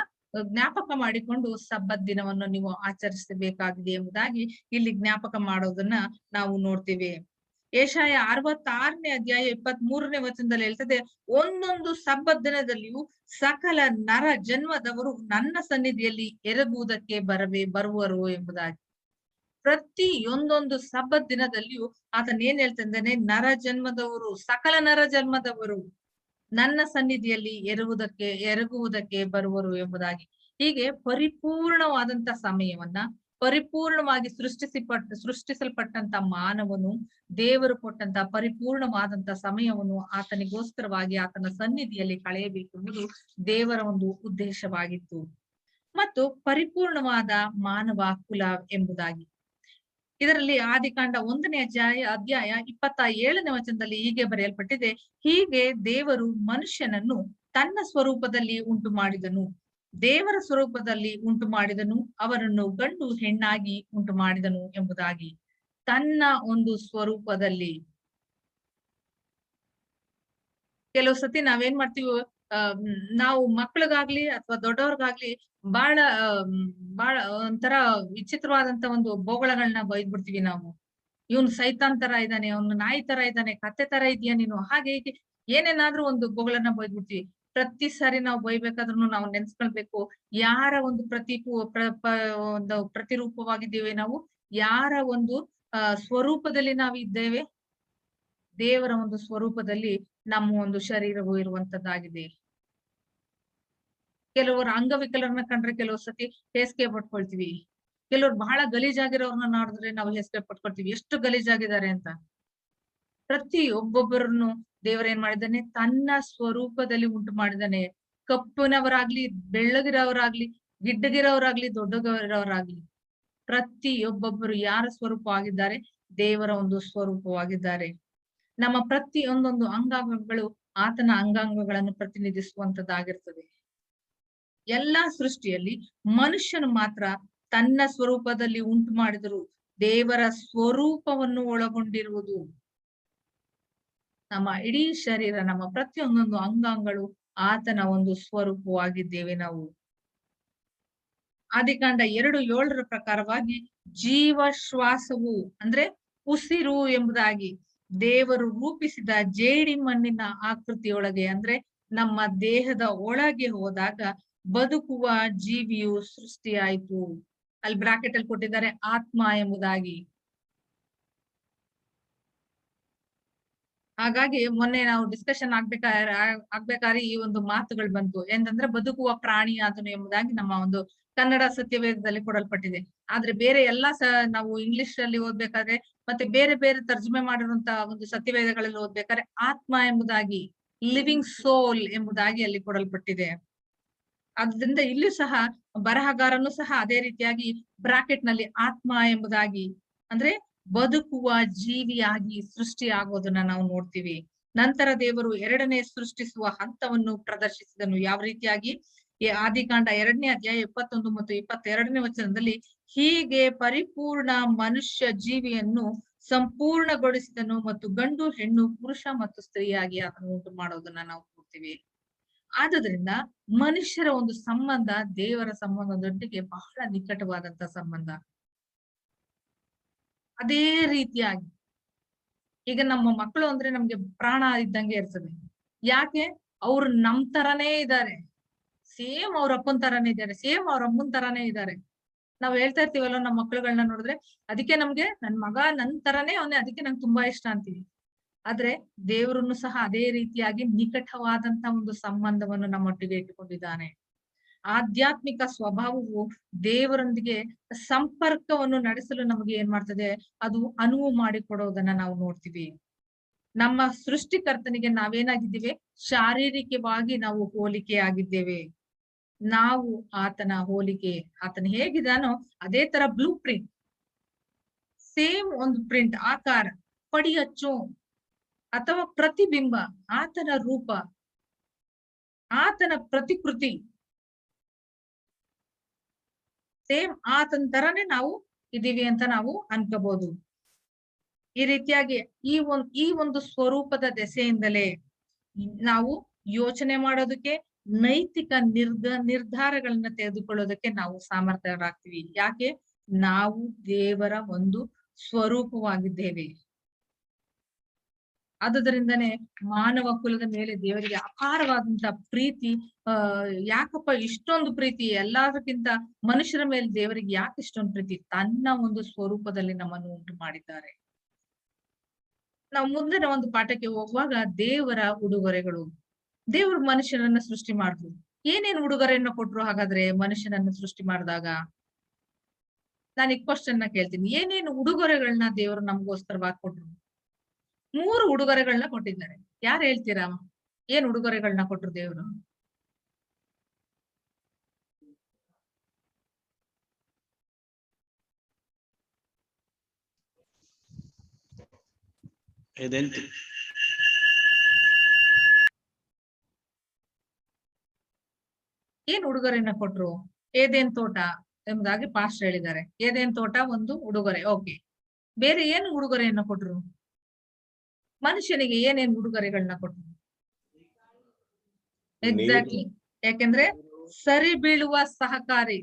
ಜ್ಞಾಪಕ ಮಾಡಿಕೊಂಡು ಸಬ್ಬತ್ ದಿನವನ್ನು ನೀವು ಆಚರಿಸಬೇಕಾಗಿದೆ ಎಂಬುದಾಗಿ ಇಲ್ಲಿ ಜ್ಞಾಪಕ ಮಾಡೋದನ್ನ ನಾವು ನೋಡ್ತೀವಿ. ಯೆಶಾಯ 66ನೇ ಅಧ್ಯಾಯ 23ನೇ ವಚನದಲ್ಲಿ ಹೇಳ್ತದೆ, ಒಂದೊಂದು ಸಬ್ಬತ್ ದಿನದಲ್ಲಿಯೂ ಸಕಲ ನರ ಜನ್ಮದವರು ನನ್ನ ಸನ್ನಿಧಿಯಲ್ಲಿ ಎರಗುವುದಕ್ಕೆ ಬರುವರು ಎಂಬುದಾಗಿ. ಪ್ರತಿಯೊಂದೊಂದು ಸಬ್ಬತ್ ದಿನದಲ್ಲಿಯೂ ಆತನ ಏನ್ ಹೇಳ್ತಿದ್ದಾನೆ? ನರ ಜನ್ಮದವರು, ಸಕಲ ನರ ಜನ್ಮದವರು ನನ್ನ ಸನ್ನಿಧಿಯಲ್ಲಿ ಎರಗುವುದಕ್ಕೆ ಬರುವರು ಎಂಬುದಾಗಿ. ಹೀಗೆ ಪರಿಪೂರ್ಣವಾದಂತ ಸಮಯವನ್ನ, ಪರಿಪೂರ್ಣವಾಗಿ ಸೃಷ್ಟಿಸಲ್ಪಟ್ಟಂತ ಮಾನವನು ದೇವರು ಕೊಟ್ಟಂತ ಪರಿಪೂರ್ಣವಾದಂತ ಸಮಯವನ್ನು ಆತನಿಗೋಸ್ಕರವಾಗಿ ಆತನ ಸನ್ನಿಧಿಯಲ್ಲಿ ಕಳೆಯಬೇಕೆಂಬುದು ದೇವರ ಒಂದು ಉದ್ದೇಶವಾಗಿತ್ತು. ಮತ್ತು ಪರಿಪೂರ್ಣವಾದ ಮಾನವ ಕುಲ ಎಂಬುದಾಗಿ ಇದರಲ್ಲಿ ಆದಿಕಾಂಡ 1ನೇ ಅಧ್ಯಾಯ 27ನೇ ವಚನದಲ್ಲಿ ಹೀಗೆ ಬರೆಯಲ್ಪಟ್ಟಿದೆ, ಹೀಗೆ ದೇವರು ಮನುಷ್ಯನನ್ನು ತನ್ನ ಸ್ವರೂಪದಲ್ಲಿ ಉಂಟು ಮಾಡಿದನು, ದೇವರ ಸ್ವರೂಪದಲ್ಲಿ ಉಂಟು ಮಾಡಿದನು, ಅವರನ್ನು ಗಂಡು ಹೆಣ್ಣಾಗಿ ಉಂಟು ಮಾಡಿದನು ಎಂಬುದಾಗಿ. ತನ್ನ ಒಂದು ಸ್ವರೂಪದಲ್ಲಿ. ಕೆಲವು ಸತಿ ನಾವೇನ್ ಮಾಡ್ತೀವಿ? ನಾವು ಮಕ್ಳಿಗಾಗ್ಲಿ ಅಥವಾ ದೊಡ್ಡವ್ರಿಗಾಗ್ಲಿ ಬಹಳ ಒಂಥರ ವಿಚಿತ್ರವಾದಂತ ಒಂದು ಬೋಗಳಗಳನ್ನ ಬೈದ್ಬಿಡ್ತೀವಿ ನಾವು. ಇವನು ಸೈತಾನ್ ತರ ಇದ್ದಾನೆ, ಅವನು ನಾಯಿ ತರ ಇದ್ದಾನೆ, ಕತ್ತೆ ತರ ಇದೆಯಾ ನೀನು, ಹಾಗೆ ಹೀಗೆ ಏನೇನಾದ್ರೂ ಒಂದು ಬೋಗಳನ್ನ ಬೈದ್ಬಿಡ್ತೀವಿ. ಪ್ರತಿ ಸಾರಿ ನಾವು ಬೈಬೇಕಾದ್ರೂ ನಾವು ನೆನ್ಸ್ಕೊಳ್ಬೇಕು, ಯಾರ ಒಂದು ಒಂದು ಪ್ರತಿರೂಪವಾಗಿದ್ದೇವೆ ನಾವು? ಯಾರ ಒಂದು ಸ್ವರೂಪದಲ್ಲಿ ನಾವು ಇದ್ದೇವೆ? ದೇವರ ಒಂದು ಸ್ವರೂಪದಲ್ಲಿ ನಮ್ಮ ಒಂದು ಶರೀರವು ಇರುವಂತದ್ದಾಗಿದೆ. ಕೆಲವರು ಅಂಗವಿಕಲರನ್ನ ಕಂಡ್ರೆ ಕೆಲವು ಸತಿ ಹೇಸಿಗೆ ಪಟ್ಕೊಳ್ತೀವಿ. ಕೆಲವ್ರು ಬಹಳ ಗಲೀಜಾಗಿರೋರ್ನ ನೋಡಿದ್ರೆ ನಾವು ಹೇಸಿಗೆ ಪಟ್ಕೊಳ್ತೀವಿ, ಎಷ್ಟು ಗಲೀಜಾಗಿದ್ದಾರೆ ಅಂತ. ಒಬ್ಬೊಬ್ಬರನ್ನು ದೇವರೇನ್ ಮಾಡಿದ್ದಾನೆ? ತನ್ನ ಸ್ವರೂಪದಲ್ಲಿ ಉಂಟು ಮಾಡಿದ್ದಾನೆ. ಕಪ್ಪಿನವರಾಗ್ಲಿ, ಬೆಳ್ಳಗಿರೋರಾಗ್ಲಿ, ಗಿಡ್ಡಗಿರೋರಾಗ್ಲಿ, ದೊಡ್ಡಗಿರೋರಾಗ್ಲಿ, ಒಬ್ಬೊಬ್ಬರು ಯಾರ ಸ್ವರೂಪವಾಗಿದ್ದಾರೆ? ದೇವರ ಒಂದು ಸ್ವರೂಪವಾಗಿದ್ದಾರೆ. ನಮ್ಮ ಪ್ರತಿಯೊಂದೊಂದು ಅಂಗಾಂಗಗಳು ಆತನ ಅಂಗಾಂಗಗಳನ್ನು ಪ್ರತಿನಿಧಿಸುವಂತದ್ದಾಗಿರ್ತದೆ. ಎಲ್ಲಾ ಸೃಷ್ಟಿಯಲ್ಲಿ ಮನುಷ್ಯನು ಮಾತ್ರ ತನ್ನ ಸ್ವರೂಪದಲ್ಲಿ ಉಂಟು ಮಾಡಿದರು ದೇವರ ಸ್ವರೂಪವನ್ನು ಒಳಗೊಂಡಿರುವುದು. ನಮ್ಮ ಇಡೀ ಶರೀರ, ನಮ್ಮ ಪ್ರತಿಯೊಂದೊಂದು ಅಂಗಾಂಗಗಳು ಆತನ ಒಂದು ಸ್ವರೂಪವಾಗಿದ್ದೇವೆ ನಾವು. ಆದಿಕಾಂಡ 2:7 ಪ್ರಕಾರವಾಗಿ ಜೀವಶ್ವಾಸವು ಅಂದ್ರೆ ಉಸಿರು ಎಂಬುದಾಗಿ ದೇವರು ರೂಪಿಸಿದ ಜೇಡಿ ಮಣ್ಣಿನ ಆಕೃತಿಯೊಳಗೆ ಅಂದ್ರೆ ನಮ್ಮ ದೇಹದ ಒಳಗೆ ಹೋದಾಗ ಬದುಕುವ ಜೀವಿಯು ಸೃಷ್ಟಿಯಾಯಿತು. ಅಲ್ಲಿ ಬ್ರಾಕೆಟ್ ಅಲ್ಲಿ ಕೊಟ್ಟಿದ್ದಾರೆ ಆತ್ಮ ಎಂಬುದಾಗಿ. ಹಾಗಾಗಿ ಮೊನ್ನೆ ನಾವು ಡಿಸ್ಕಷನ್ ಆಗ್ಬೇಕಾದ್ರೆ ಈ ಒಂದು ಮಾತುಗಳು ಬಂತು. ಏನಂದ್ರೆ ಬದುಕುವ ಪ್ರಾಣಿ ಆತನು ಎಂಬುದಾಗಿ ನಮ್ಮ ಒಂದು ಕನ್ನಡ ಸತ್ಯವೇದದಲ್ಲಿ ಕೊಡಲ್ಪಟ್ಟಿದೆ. ಆದ್ರೆ ಬೇರೆ ಎಲ್ಲಾ ನಾವು ಇಂಗ್ಲಿಷ್ ಅಲ್ಲಿ ಓದ್ಬೇಕಾದ್ರೆ ಮತ್ತೆ ಬೇರೆ ಬೇರೆ ತರ್ಜುಮೆ ಮಾಡಿರುವಂತಹ ಒಂದು ಸತ್ಯವೇದಗಳಲ್ಲಿ ಓದ್ಬೇಕಾದ್ರೆ ಆತ್ಮ ಎಂಬುದಾಗಿ, ಲಿವಿಂಗ್ ಸೋಲ್ ಎಂಬುದಾಗಿ ಅಲ್ಲಿ ಕೊಡಲ್ಪಟ್ಟಿದೆ. ಆದ್ರಿಂದ ಇಲ್ಲೂ ಸಹ ಬರಹಗಾರನು ಸಹ ಅದೇ ರೀತಿಯಾಗಿ ಬ್ರಾಕೆಟ್ ನಲ್ಲಿ ಆತ್ಮ ಎಂಬುದಾಗಿ, ಅಂದ್ರೆ ಬದುಕುವ ಜೀವಿಯಾಗಿ ಸೃಷ್ಟಿ ಆಗೋದನ್ನ ನಾವು ನೋಡ್ತೀವಿ. ನಂತರ ದೇವರು ಎರಡನೇ ಸೃಷ್ಟಿಸುವ ಹಂತವನ್ನು ಪ್ರದರ್ಶಿಸಿದನು. ಯಾವ ರೀತಿಯಾಗಿ? ಆದಿಕಾಂಡ 2ನೇ ಅಧ್ಯಾಯ 21 ಮತ್ತು 22ನೇ ವಚನದಲ್ಲಿ, ಹೀಗೆ ಪರಿಪೂರ್ಣ ಮನುಷ್ಯ ಜೀವಿಯನ್ನು ಸಂಪೂರ್ಣಗೊಳಿಸಿದನು ಮತ್ತು ಗಂಡು ಹೆಣ್ಣು ಪುರುಷ ಮತ್ತು ಸ್ತ್ರೀಯಾಗಿ ಅದನ್ನು ಉಂಟು ಮಾಡೋದನ್ನ ನಾವು ನೋಡ್ತೀವಿ. ಆದ್ರಿಂದ ಮನುಷ್ಯರ ಒಂದು ಸಂಬಂಧ ದೇವರ ಸಂಬಂಧದೊಂದಿಗೆ ಬಹಳ ನಿಕಟವಾದಂತ ಸಂಬಂಧ. ಅದೇ ರೀತಿಯಾಗಿ ಈಗ ನಮ್ಮ ಮಕ್ಕಳು ಅಂದ್ರೆ ನಮ್ಗೆ ಪ್ರಾಣ ಇದ್ದಂಗೆ ಇರ್ತದೆ. ಯಾಕೆ? ಅವ್ರು ನಮ್ ತರಾನೇ ಇದ್ದಾರೆ, ಸೇಮ್ ಅವ್ರ ಅಪ್ಪನ್ ತರಾನೇ ಇದ್ದಾರೆ, ಸೇಮ್ ಅವ್ರ ಅಮ್ಮನ್ ತರಾನೇ ಇದ್ದಾರೆ. ನಾವ್ ಹೇಳ್ತಾ ಇರ್ತೀವಲ್ಲ ನಮ್ಮ ಮಕ್ಳುಗಳನ್ನ ನೋಡಿದ್ರೆ, ಅದಕ್ಕೆ ನಮ್ಗೆ ನನ್ ಮಗ ನನ್ ತರಾನೇ ಅವನೇ, ಅದಕ್ಕೆ ನಂಗೆ ತುಂಬಾ ಇಷ್ಟ ಅಂತೀವಿ. ಆದ್ರೆ ದೇವರನ್ನು ಸಹ ಅದೇ ರೀತಿಯಾಗಿ ನಿಕಟವಾದಂತ ಒಂದು ಸಂಬಂಧವನ್ನು ನಮ್ಮೊಟ್ಟಿಗೆ ಇಟ್ಟುಕೊಂಡಿದ್ದಾನೆ. ಆಧ್ಯಾತ್ಮಿಕ ಸ್ವಭಾವವು ದೇವರೊಂದಿಗೆ ಸಂಪರ್ಕವನ್ನು ನಡೆಸಲು ನಮಗೆ ಏನ್ ಮಾಡ್ತದೆ? ಅದು ಅನುವು ಮಾಡಿಕೊಡೋದನ್ನ ನಾವು ನೋಡ್ತೀವಿ. ನಮ್ಮ ಸೃಷ್ಟಿಕರ್ತನಿಗೆ ನಾವೇನಾಗಿದ್ದೇವೆ? ಶಾರೀರಿಕವಾಗಿ ನಾವು ಹೋಲಿಕೆ ಆಗಿದ್ದೇವೆ. ನಾವು ಆತನ ಹೋಲಿಕೆ, ಆತನ ಹೇಗಿದಾನೋ ಅದೇ ತರ ಬ್ಲೂ ಪ್ರಿಂಟ್, ಸೇಮ್ ಒಂದು ಪ್ರಿಂಟ್, ಆಕಾರ, ಪಡಿಯಚ್ಚು ಅಥವಾ ಪ್ರತಿಬಿಂಬ, ಆತನ ರೂಪ, ಆತನ ಪ್ರತಿಕೃತಿ, ಸೇಮ್ ಆತನ ತರನೇ ನಾವು ಇದೀವಿ ಅಂತ ನಾವು ಅನ್ಕೋಬಹುದು. ಈ ರೀತಿಯಾಗಿ ಈ ಒಂದು ಸ್ವರೂಪದ ದೆಸೆಯಿಂದಲೇ ನಾವು ಯೋಚನೆ ಮಾಡೋದಕ್ಕೆ, ನೈತಿಕ ನಿರ್ಧಾರಗಳನ್ನ ತೆಗೆದುಕೊಳ್ಳೋದಕ್ಕೆ ನಾವು ಸಾಮರ್ಥ್ಯರಾಗ್ತೀವಿ. ಯಾಕೆ? ನಾವು ದೇವರ ಒಂದು ಸ್ವರೂಪವಾಗಿದ್ದೇವೆ. ಆದುದರಿಂದನೇ ಮಾನವ ಕುಲದ ಮೇಲೆ ದೇವರಿಗೆ ಅಪಾರವಾದಂತ ಪ್ರೀತಿ. ಯಾಕಪ್ಪ ಇಷ್ಟೊಂದು ಪ್ರೀತಿ? ಎಲ್ಲದಕ್ಕಿಂತ ಮನುಷ್ಯರ ಮೇಲೆ ದೇವರಿಗೆ ಯಾಕೆ ಇಷ್ಟೊಂದು ಪ್ರೀತಿ? ತನ್ನ ಒಂದು ಸ್ವರೂಪದಲ್ಲಿ ನಮ್ಮನ್ನು ಉಂಟು ಮಾಡಿದ್ದಾರೆ. ನಾವು ಮುಂದಿನ ಒಂದು ಪಾಠಕ್ಕೆ ಹೋಗುವಾಗ ದೇವರ ಉಡುಗೊರೆಗಳು. ದೇವರು ಮನುಷ್ಯನನ್ನ ಸೃಷ್ಟಿ ಮಾಡಿದ್ರು. ಏನೇನ್ ಉಡುಗೊರೆಯನ್ನ ಕೊಟ್ರು ಹಾಗಾದ್ರೆ ಮನುಷ್ಯನನ್ನ ಸೃಷ್ಟಿ ಮಾಡಿದಾಗ? ನಾನು ಈ ಕ್ವಶನ್ ಕೇಳ್ತೀನಿ, ಏನೇನು ಉಡುಗೊರೆಗಳನ್ನ ದೇವರು ನಮಗೋಸ್ಕರವಾಗಿ ಕೊಟ್ರು? 3 ಉಡುಗೊರೆಗಳನ್ನ ಕೊಟ್ಟಿದ್ದಾರೆ. ಯಾರು ಹೇಳ್ತೀರಾ? ಏನ್ ಉಡುಗೊರೆಗಳನ್ನ ಕೊಟ್ರು ದೇವರು? ಏನ್ ಉಡುಗೊರೆಯನ್ನ ಕೊಟ್ರು? ಏದೇನ್ ತೋಟ ಎಂಬುದಾಗಿ ಪಾಸ್ಟರ್ ಹೇಳಿದ್ದಾರೆ. ಏದೇನ್ ತೋಟ ಒಂದು ಉಡುಗೊರೆ. ಓಕೆ, ಬೇರೆ ಏನು ಉಡುಗೊರೆಯನ್ನ ಕೊಟ್ರು? ಮನುಷ್ಯನಿಗೆ ಏನೇನ್ ಉಡುಗೊರೆಗಳನ್ನ ಕೊಟ್ರು? ಎಕ್ಸಾಕ್ಟ್ಲಿ. ಯಾಕೆಂದ್ರೆ ಸರಿ ಬೀಳುವ ಸಹಕಾರಿ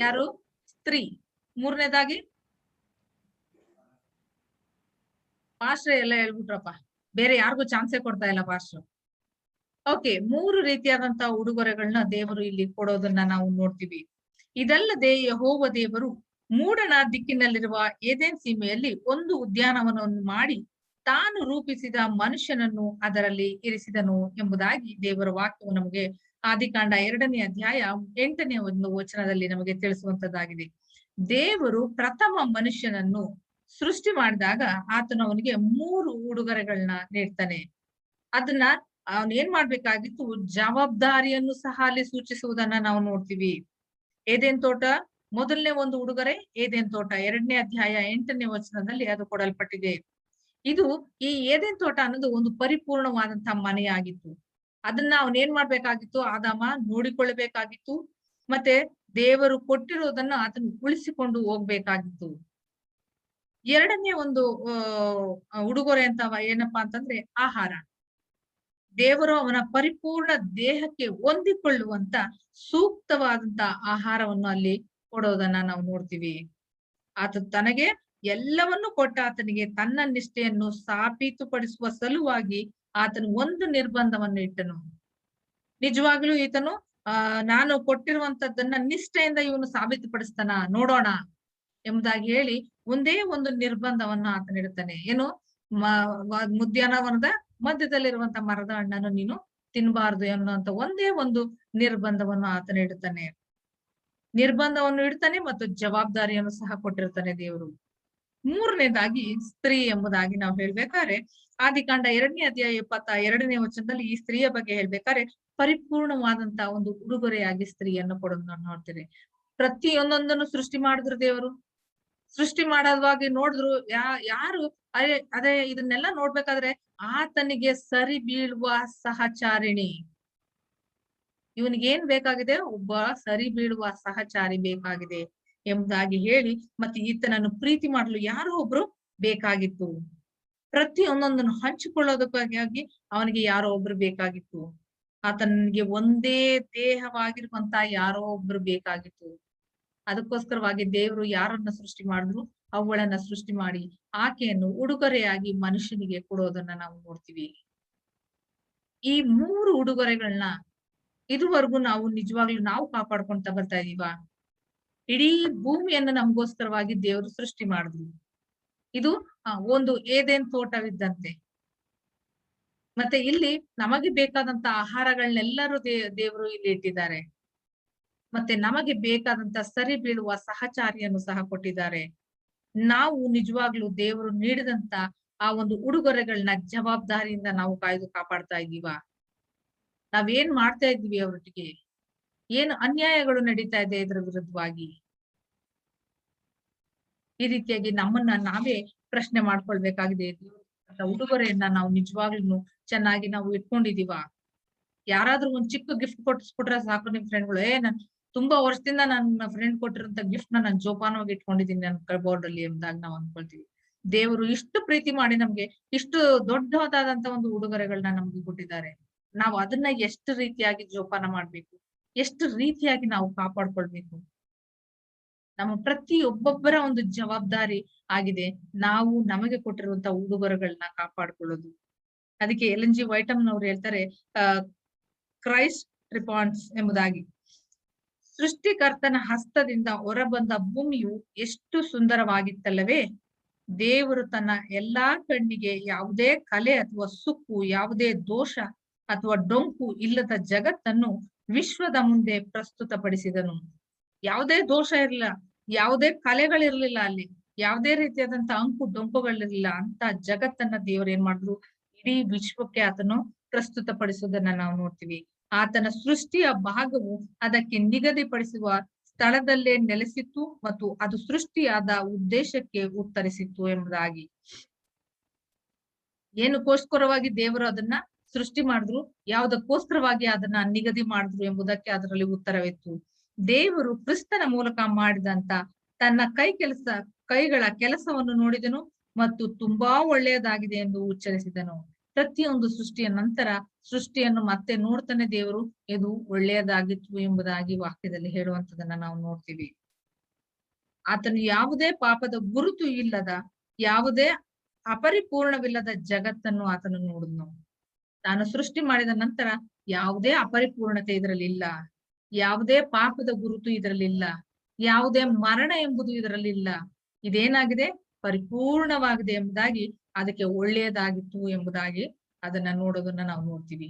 ಯಾರು? ಸ್ತ್ರೀ. 3ನೇದಾಗಿ ಪಾಸ್ಟರ್ ಎಲ್ಲ ಹೇಳ್ಬಿಟ್ರಪ್ಪ, ಬೇರೆ ಯಾರಿಗೂ ಚಾನ್ಸೇ ಕೊಡ್ತಾ ಇಲ್ಲ ಪಾಸ್ಟರ್. ಓಕೆ, 3 ರೀತಿಯಾದಂತಹ ಉಡುಗೊರೆಗಳನ್ನ ದೇವರು ಇಲ್ಲಿ ಕೊಡೋದನ್ನ ನಾವು ನೋಡ್ತೀವಿ. ಇದಲ್ಲದೆ ಯೆಹೋವ ದೇವರು ಮೂಡಣ ದಿಕ್ಕಿನಲ್ಲಿರುವ ಏದೆನ್ ಸೀಮೆಯಲ್ಲಿ ಒಂದು ಉದ್ಯಾನವನವನ್ನು ಮಾಡಿ ತಾನು ರೂಪಿಸಿದ ಮನುಷ್ಯನನ್ನು ಅದರಲ್ಲಿ ಇರಿಸಿದನು ಎಂಬುದಾಗಿ ದೇವರ ವಾಕ್ಯವು ನಮಗೆ ಆದಿಕಾಂಡ 2ನೇ ಅಧ್ಯಾಯ 8ನೇ ಒಂದು ವಚನದಲ್ಲಿ ನಮಗೆ ತಿಳಿಸುವಂತದ್ದಾಗಿದೆ. ದೇವರು ಪ್ರಥಮ ಮನುಷ್ಯನನ್ನು ಸೃಷ್ಟಿ ಮಾಡಿದಾಗ ಆತನು ಅವನಿಗೆ 3 ಉಡುಗೊರೆಗಳನ್ನ ನೀಡ್ತಾನೆ. ಅದನ್ನ ಅವನ್ ಏನ್ ಮಾಡ್ಬೇಕಾಗಿತ್ತು? ಜವಾಬ್ದಾರಿಯನ್ನು ಸಹ ಅಲ್ಲಿ ಸೂಚಿಸುವುದನ್ನ ನಾವು ನೋಡ್ತೀವಿ. ಏದೇನ್ ತೋಟ ಮೊದಲನೇ ಒಂದು ಉಡುಗೊರೆ, ಏದೇನ್ ತೋಟ 2ನೇ ಅಧ್ಯಾಯ 8ನೇ ವಚನದಲ್ಲಿ ಅದು ಕೊಡಲ್ಪಟ್ಟಿದೆ. ಇದು ಈ ಏದೇನ್ ತೋಟ ಅನ್ನೋದು ಒಂದು ಪರಿಪೂರ್ಣವಾದಂತಹ ಮನೆಯಾಗಿತ್ತು. ಅದನ್ನ ಅವನ್ ಏನ್ ಮಾಡ್ಬೇಕಾಗಿತ್ತು? ಆದಾಮ ನೋಡಿಕೊಳ್ಳಬೇಕಾಗಿತ್ತು. ಮತ್ತೆ ದೇವರು ಕೊಟ್ಟಿರೋದನ್ನ ಆತನು ಉಳಿಸಿಕೊಂಡು ಹೋಗ್ಬೇಕಾಗಿತ್ತು. ಎರಡನೇ ಒಂದು ಉಡುಗೊರೆ ಅಂತ ಏನಪ್ಪಾ ಅಂತಂದ್ರೆ ಆಹಾರ. ದೇವರು ಅವನ ಪರಿಪೂರ್ಣ ದೇಹಕ್ಕೆ ಹೊಂದಿಕೊಳ್ಳುವಂತ ಸೂಕ್ತವಾದಂತ ಆಹಾರವನ್ನು ಅಲ್ಲಿ ಕೊಡೋದನ್ನ ನಾವು ನೋಡ್ತೀವಿ. ಆತ ತನಗೆ ಎಲ್ಲವನ್ನು ಕೊಟ್ಟ ಆತನಿಗೆ ತನ್ನ ನಿಷ್ಠೆಯನ್ನು ಸಾಬೀತುಪಡಿಸುವ ಸಲುವಾಗಿ ಆತನು ಒಂದು ನಿರ್ಬಂಧವನ್ನು ಇಟ್ಟನು. ನಿಜವಾಗ್ಲೂ ಈತನು ನಾನು ಕೊಟ್ಟಿರುವಂತದ್ದನ್ನ ನಿಷ್ಠೆಯಿಂದ ಇವನು ಸಾಬೀತುಪಡಿಸ್ತಾನ ನೋಡೋಣ ಎಂಬುದಾಗಿ ಹೇಳಿ ಒಂದೇ ಒಂದು ನಿರ್ಬಂಧವನ್ನ ಆತನಿಡ್ತಾನೆ. ಏನು? ಉದ್ಯಾನವನದ ಮಧ್ಯದಲ್ಲಿರುವಂತ ಮರದ ಹಣ್ಣನ್ನು ನೀನು ತಿನ್ಬಾರ್ದು ಎನ್ನುವಂತ ಒಂದೇ ಒಂದು ನಿರ್ಬಂಧವನ್ನು ಆತನ ಇಡ್ತಾನೆ. ನಿರ್ಬಂಧವನ್ನು ಇಡ್ತಾನೆ ಮತ್ತು ಜವಾಬ್ದಾರಿಯನ್ನು ಸಹ ಕೊಟ್ಟಿರ್ತಾನೆ ದೇವರು. ಮೂರನೇದಾಗಿ ಸ್ತ್ರೀ ಎಂಬುದಾಗಿ ನಾವು ಹೇಳ್ಬೇಕಾದ್ರೆ ಆದಿಕಾಂಡ 2ನೇ ಅಧ್ಯಾಯ 22ನೇ ವಚನದಲ್ಲಿ ಈ ಸ್ತ್ರೀಯ ಬಗ್ಗೆ ಹೇಳ್ಬೇಕಾದ್ರೆ ಪರಿಪೂರ್ಣವಾದಂತ ಒಂದು ಉಡುಗೊರೆಯಾಗಿ ಸ್ತ್ರೀಯನ್ನು ಕೊಡೋದನ್ನ ನೋಡ್ತೀರಿ. ಪ್ರತಿಯೊಂದೊಂದನ್ನು ಸೃಷ್ಟಿ ಮಾಡಿದ್ರು ದೇವರು. ಸೃಷ್ಟಿ ಮಾಡೋದವಾಗಿ ನೋಡಿದ್ರು ಯಾರು ಅದೇ ಇದನ್ನೆಲ್ಲ ನೋಡ್ಬೇಕಾದ್ರೆ ಆತನಿಗೆ ಸರಿ ಬೀಳುವ ಸಹಚಾರಿಣಿ. ಇವನಿಗೇನ್ ಬೇಕಾಗಿದೆ? ಒಬ್ಬ ಸರಿ ಬೀಳುವ ಸಹಚಾರಿ ಬೇಕಾಗಿದೆ ಎಂಬುದಾಗಿ ಹೇಳಿ ಮತ್ತೆ ಈತನನ್ನು ಪ್ರೀತಿ ಮಾಡಲು ಯಾರೋ ಒಬ್ರು ಬೇಕಾಗಿತ್ತು. ಪ್ರತಿಯೊಂದೊಂದನ್ನು ಹಂಚಿಕೊಳ್ಳೋದಕ್ಕಾಗಿ ಅವನಿಗೆ ಯಾರೋ ಒಬ್ರು ಬೇಕಾಗಿತ್ತು. ಆತನಿಗೆ ಒಂದೇ ದೇಹವಾಗಿರುವಂತ ಯಾರೋ ಒಬ್ರು ಬೇಕಾಗಿತ್ತು. ಅದಕ್ಕೋಸ್ಕರವಾಗಿ ದೇವರು ಯಾರನ್ನ ಸೃಷ್ಟಿ ಮಾಡಿದ್ರು? ಅವುಗಳನ್ನ ಸೃಷ್ಟಿ ಮಾಡಿ ಆಕೆಯನ್ನು ಉಡುಗೊರೆಯಾಗಿ ಮನುಷ್ಯನಿಗೆ ಕೊಡೋದನ್ನ ನಾವು ನೋಡ್ತೀವಿ. ಈ 3 ಉಡುಗೊರೆಗಳನ್ನ ಇದುವರೆಗೂ ನಾವು ನಿಜವಾಗ್ಲೂ ನಾವು ಕಾಪಾಡ್ಕೊಂತ ಬರ್ತಾ ಇದೀವ? ಇಡೀ ಭೂಮಿಯನ್ನು ನಮಗೋಸ್ಕರವಾಗಿ ದೇವರು ಸೃಷ್ಟಿ ಮಾಡಿದ್ರು. ಇದು ಒಂದು ಏದೇನ್ ತೋಟವಿದ್ದಂತೆ. ಮತ್ತೆ ಇಲ್ಲಿ ನಮಗೆ ಬೇಕಾದಂತ ಆಹಾರಗಳನ್ನೆಲ್ಲರೂ ದೇವರು ಇಲ್ಲಿ ಇಟ್ಟಿದ್ದಾರೆ. ಮತ್ತೆ ನಮಗೆ ಬೇಕಾದಂತ ಸರಿ ಬೀಳುವ ಸಹಚಾರಿಯನ್ನು ಸಹ ಕೊಟ್ಟಿದ್ದಾರೆ. ನಾವು ನಿಜವಾಗ್ಲೂ ದೇವರು ನೀಡಿದಂತ ಆ ಒಂದು ಉಡುಗೊರೆಗಳನ್ನ ಜವಾಬ್ದಾರಿಯಿಂದ ನಾವು ಕಾಯ್ದು ಕಾಪಾಡ್ತಾ ಇದೀವ? ನಾವೇನ್ ಮಾಡ್ತಾ ಇದ್ವಿ ಅವರೊಟ್ಟಿಗೆ? ಏನು ಅನ್ಯಾಯಗಳು ನಡೀತಾ ಇದೆ ಇದರ ವಿರುದ್ಧವಾಗಿ? ಈ ರೀತಿಯಾಗಿ ನಮ್ಮನ್ನ ನಾವೇ ಪ್ರಶ್ನೆ ಮಾಡ್ಕೊಳ್ಬೇಕಾಗಿದೆ. ಉಡುಗೊರೆಯನ್ನ ನಾವು ನಿಜವಾಗ್ಲೂ ಚೆನ್ನಾಗಿ ನಾವು ಇಟ್ಕೊಂಡಿದೀವ? ಯಾರಾದ್ರೂ ಒಂದ್ ಚಿಕ್ಕ ಗಿಫ್ಟ್ ಕೊಟ್ಟಿಸ್ಬಿಟ್ರೆ ಸಾಕು ನಿಮ್ ಫ್ರೆಂಡ್ಗಳು, ನಾನ್ ತುಂಬಾ ವರ್ಷದಿಂದ ನನ್ನ ಫ್ರೆಂಡ್ ಕೊಟ್ಟಿರೋಂತ ಗಿಫ್ಟ್ ನ ನಾನು ಜೋಪಾನವಾಗಿ ಇಟ್ಕೊಂಡಿದ್ದೀನಿ ನನ್ನ ಕಬೋರ್ಡ್ ಅಲ್ಲಿ ಎಂದಾಗ ನಾವ್ ಅನ್ಕೊಳ್ತೀವಿ. ದೇವರು ಇಷ್ಟು ಪ್ರೀತಿ ಮಾಡಿ ನಮ್ಗೆ ಇಷ್ಟು ದೊಡ್ಡದಾದಂತ ಒಂದು ಉಡುಗೊರೆಗಳನ್ನ ನಮ್ಗೆ ಕೊಟ್ಟಿದ್ದಾರೆ. ನಾವು ಅದನ್ನ ಎಷ್ಟು ರೀತಿಯಾಗಿ ಜೋಪಾನ ಮಾಡ್ಬೇಕು, ಎಷ್ಟು ರೀತಿಯಾಗಿ ನಾವು ಕಾಪಾಡ್ಕೊಳ್ಬೇಕು? ನಮ್ಮ ಒಬ್ಬೊಬ್ಬರ ಒಂದು ಜವಾಬ್ದಾರಿ ಆಗಿದೆ ನಾವು ನಮಗೆ ಕೊಟ್ಟಿರುವಂತ ಉಡುಗೊರೆಗಳನ್ನ ಕಾಪಾಡ್ಕೊಳ್ಳೋದು. ಅದಕ್ಕೆ LNG ವೈಟಮ್ನವ್ರು ಹೇಳ್ತಾರೆ ಕ್ರೈಸ್ಟ್ ರಿಪಾನ್ಸ್ ಎಂಬುದಾಗಿ. ಸೃಷ್ಟಿಕರ್ತನ ಹಸ್ತದಿಂದ ಹೊರಬಂದ ಭೂಮಿಯು ಎಷ್ಟು ಸುಂದರವಾಗಿತ್ತಲ್ಲವೇ? ದೇವರು ತನ್ನ ಎಲ್ಲಾ ಕಣ್ಣಿಗೆ ಯಾವುದೇ ಕಲೆ ಅಥವಾ ಸುಕ್ಕು, ಯಾವುದೇ ದೋಷ ಅಥವಾ ಡೊಂಕು ಇಲ್ಲದ ಜಗತ್ತನ್ನು ವಿಶ್ವದ ಮುಂದೆ ಪ್ರಸ್ತುತಪಡಿಸಿದನು. ಯಾವುದೇ ದೋಷ ಇರಲಿಲ್ಲ, ಯಾವುದೇ ಕಲೆಗಳಿರ್ಲಿಲ್ಲ, ಅಲ್ಲಿ ಯಾವುದೇ ರೀತಿಯಾದಂತ ಅಂಕು ಡೊಂಕುಗಳಿರ್ಲಿಲ್ಲ. ಅಂತ ಜಗತ್ತನ್ನ ದೇವರು ಏನ್ ಮಾಡಿದ್ರು? ಇಡೀ ವಿಶ್ವಕ್ಕೆ ಆತನು ಪ್ರಸ್ತುತಪಡಿಸುವುದನ್ನ ನಾವು ನೋಡ್ತೀವಿ. ಆತನ ಸೃಷ್ಟಿಯ ಭಾಗವು ಅದಕ್ಕೆ ನಿಗದಿಪಡಿಸುವ ಸ್ಥಳದಲ್ಲೇ ನೆಲೆಸಿತ್ತು ಮತ್ತು ಅದು ಸೃಷ್ಟಿಯಾದ ಉದ್ದೇಶಕ್ಕೆ ಉತ್ತರಿಸಿತ್ತು ಎಂಬುದಾಗಿ. ಏನಕ್ಕೋಸ್ಕರವಾಗಿ ದೇವರು ಅದನ್ನ ಸೃಷ್ಟಿ ಮಾಡಿದ್ರು, ಯಾವುದಕ್ಕೋಸ್ಕರವಾಗಿ ಅದನ್ನ ನಿಗದಿ ಮಾಡಿದ್ರು ಎಂಬುದಕ್ಕೆ ಅದರಲ್ಲಿ ಉತ್ತರವಿತ್ತು. ದೇವರು ಕ್ರಿಸ್ತನ ಮೂಲಕ ಮಾಡಿದಂತ ತನ್ನ ಕೈಗಳ ಕೆಲಸವನ್ನು ನೋಡಿದನು ಮತ್ತು ತುಂಬಾ ಒಳ್ಳೆಯದಾಗಿದೆ ಎಂದು ಉಚ್ಚರಿಸಿದನು. ಪ್ರತಿಯೊಂದು ಸೃಷ್ಟಿಯ ನಂತರ ಸೃಷ್ಟಿಯನ್ನು ಮತ್ತೆ ನೋಡ್ತಾನೆ ದೇವರು, ಇದು ಒಳ್ಳೆಯದಾಗಿತ್ತು ಎಂಬುದಾಗಿ ವಾಕ್ಯದಲ್ಲಿ ಹೇಳುವಂತದನ್ನ ನಾವು ನೋಡ್ತೀವಿ. ಆತನು ಯಾವುದೇ ಪಾಪದ ಗುರುತು ಇಲ್ಲದ, ಯಾವುದೇ ಅಪರಿಪೂರ್ಣವಿಲ್ಲದ ಜಗತ್ತನ್ನು ಆತನು ನೋಡಿದ್ನು. ತಾನು ಸೃಷ್ಟಿ ಮಾಡಿದ ನಂತರ ಯಾವುದೇ ಅಪರಿಪೂರ್ಣತೆ ಇದರಲ್ಲಿಲ್ಲ, ಯಾವುದೇ ಪಾಪದ ಗುರುತು ಇದರಲ್ಲಿಲ್ಲ, ಯಾವುದೇ ಮರಣ ಎಂಬುದು ಇದರಲ್ಲಿಲ್ಲ. ಇದೇನಾಗಿದೆ? ಪರಿಪೂರ್ಣವಾಗಿದೆ ಎಂಬುದಾಗಿ, ಅದಕ್ಕೆ ಒಳ್ಳೆಯದಾಗಿತ್ತು ಎಂಬುದಾಗಿ ಅದನ್ನ ನೋಡೋದನ್ನ ನಾವು ನೋಡ್ತೀವಿ.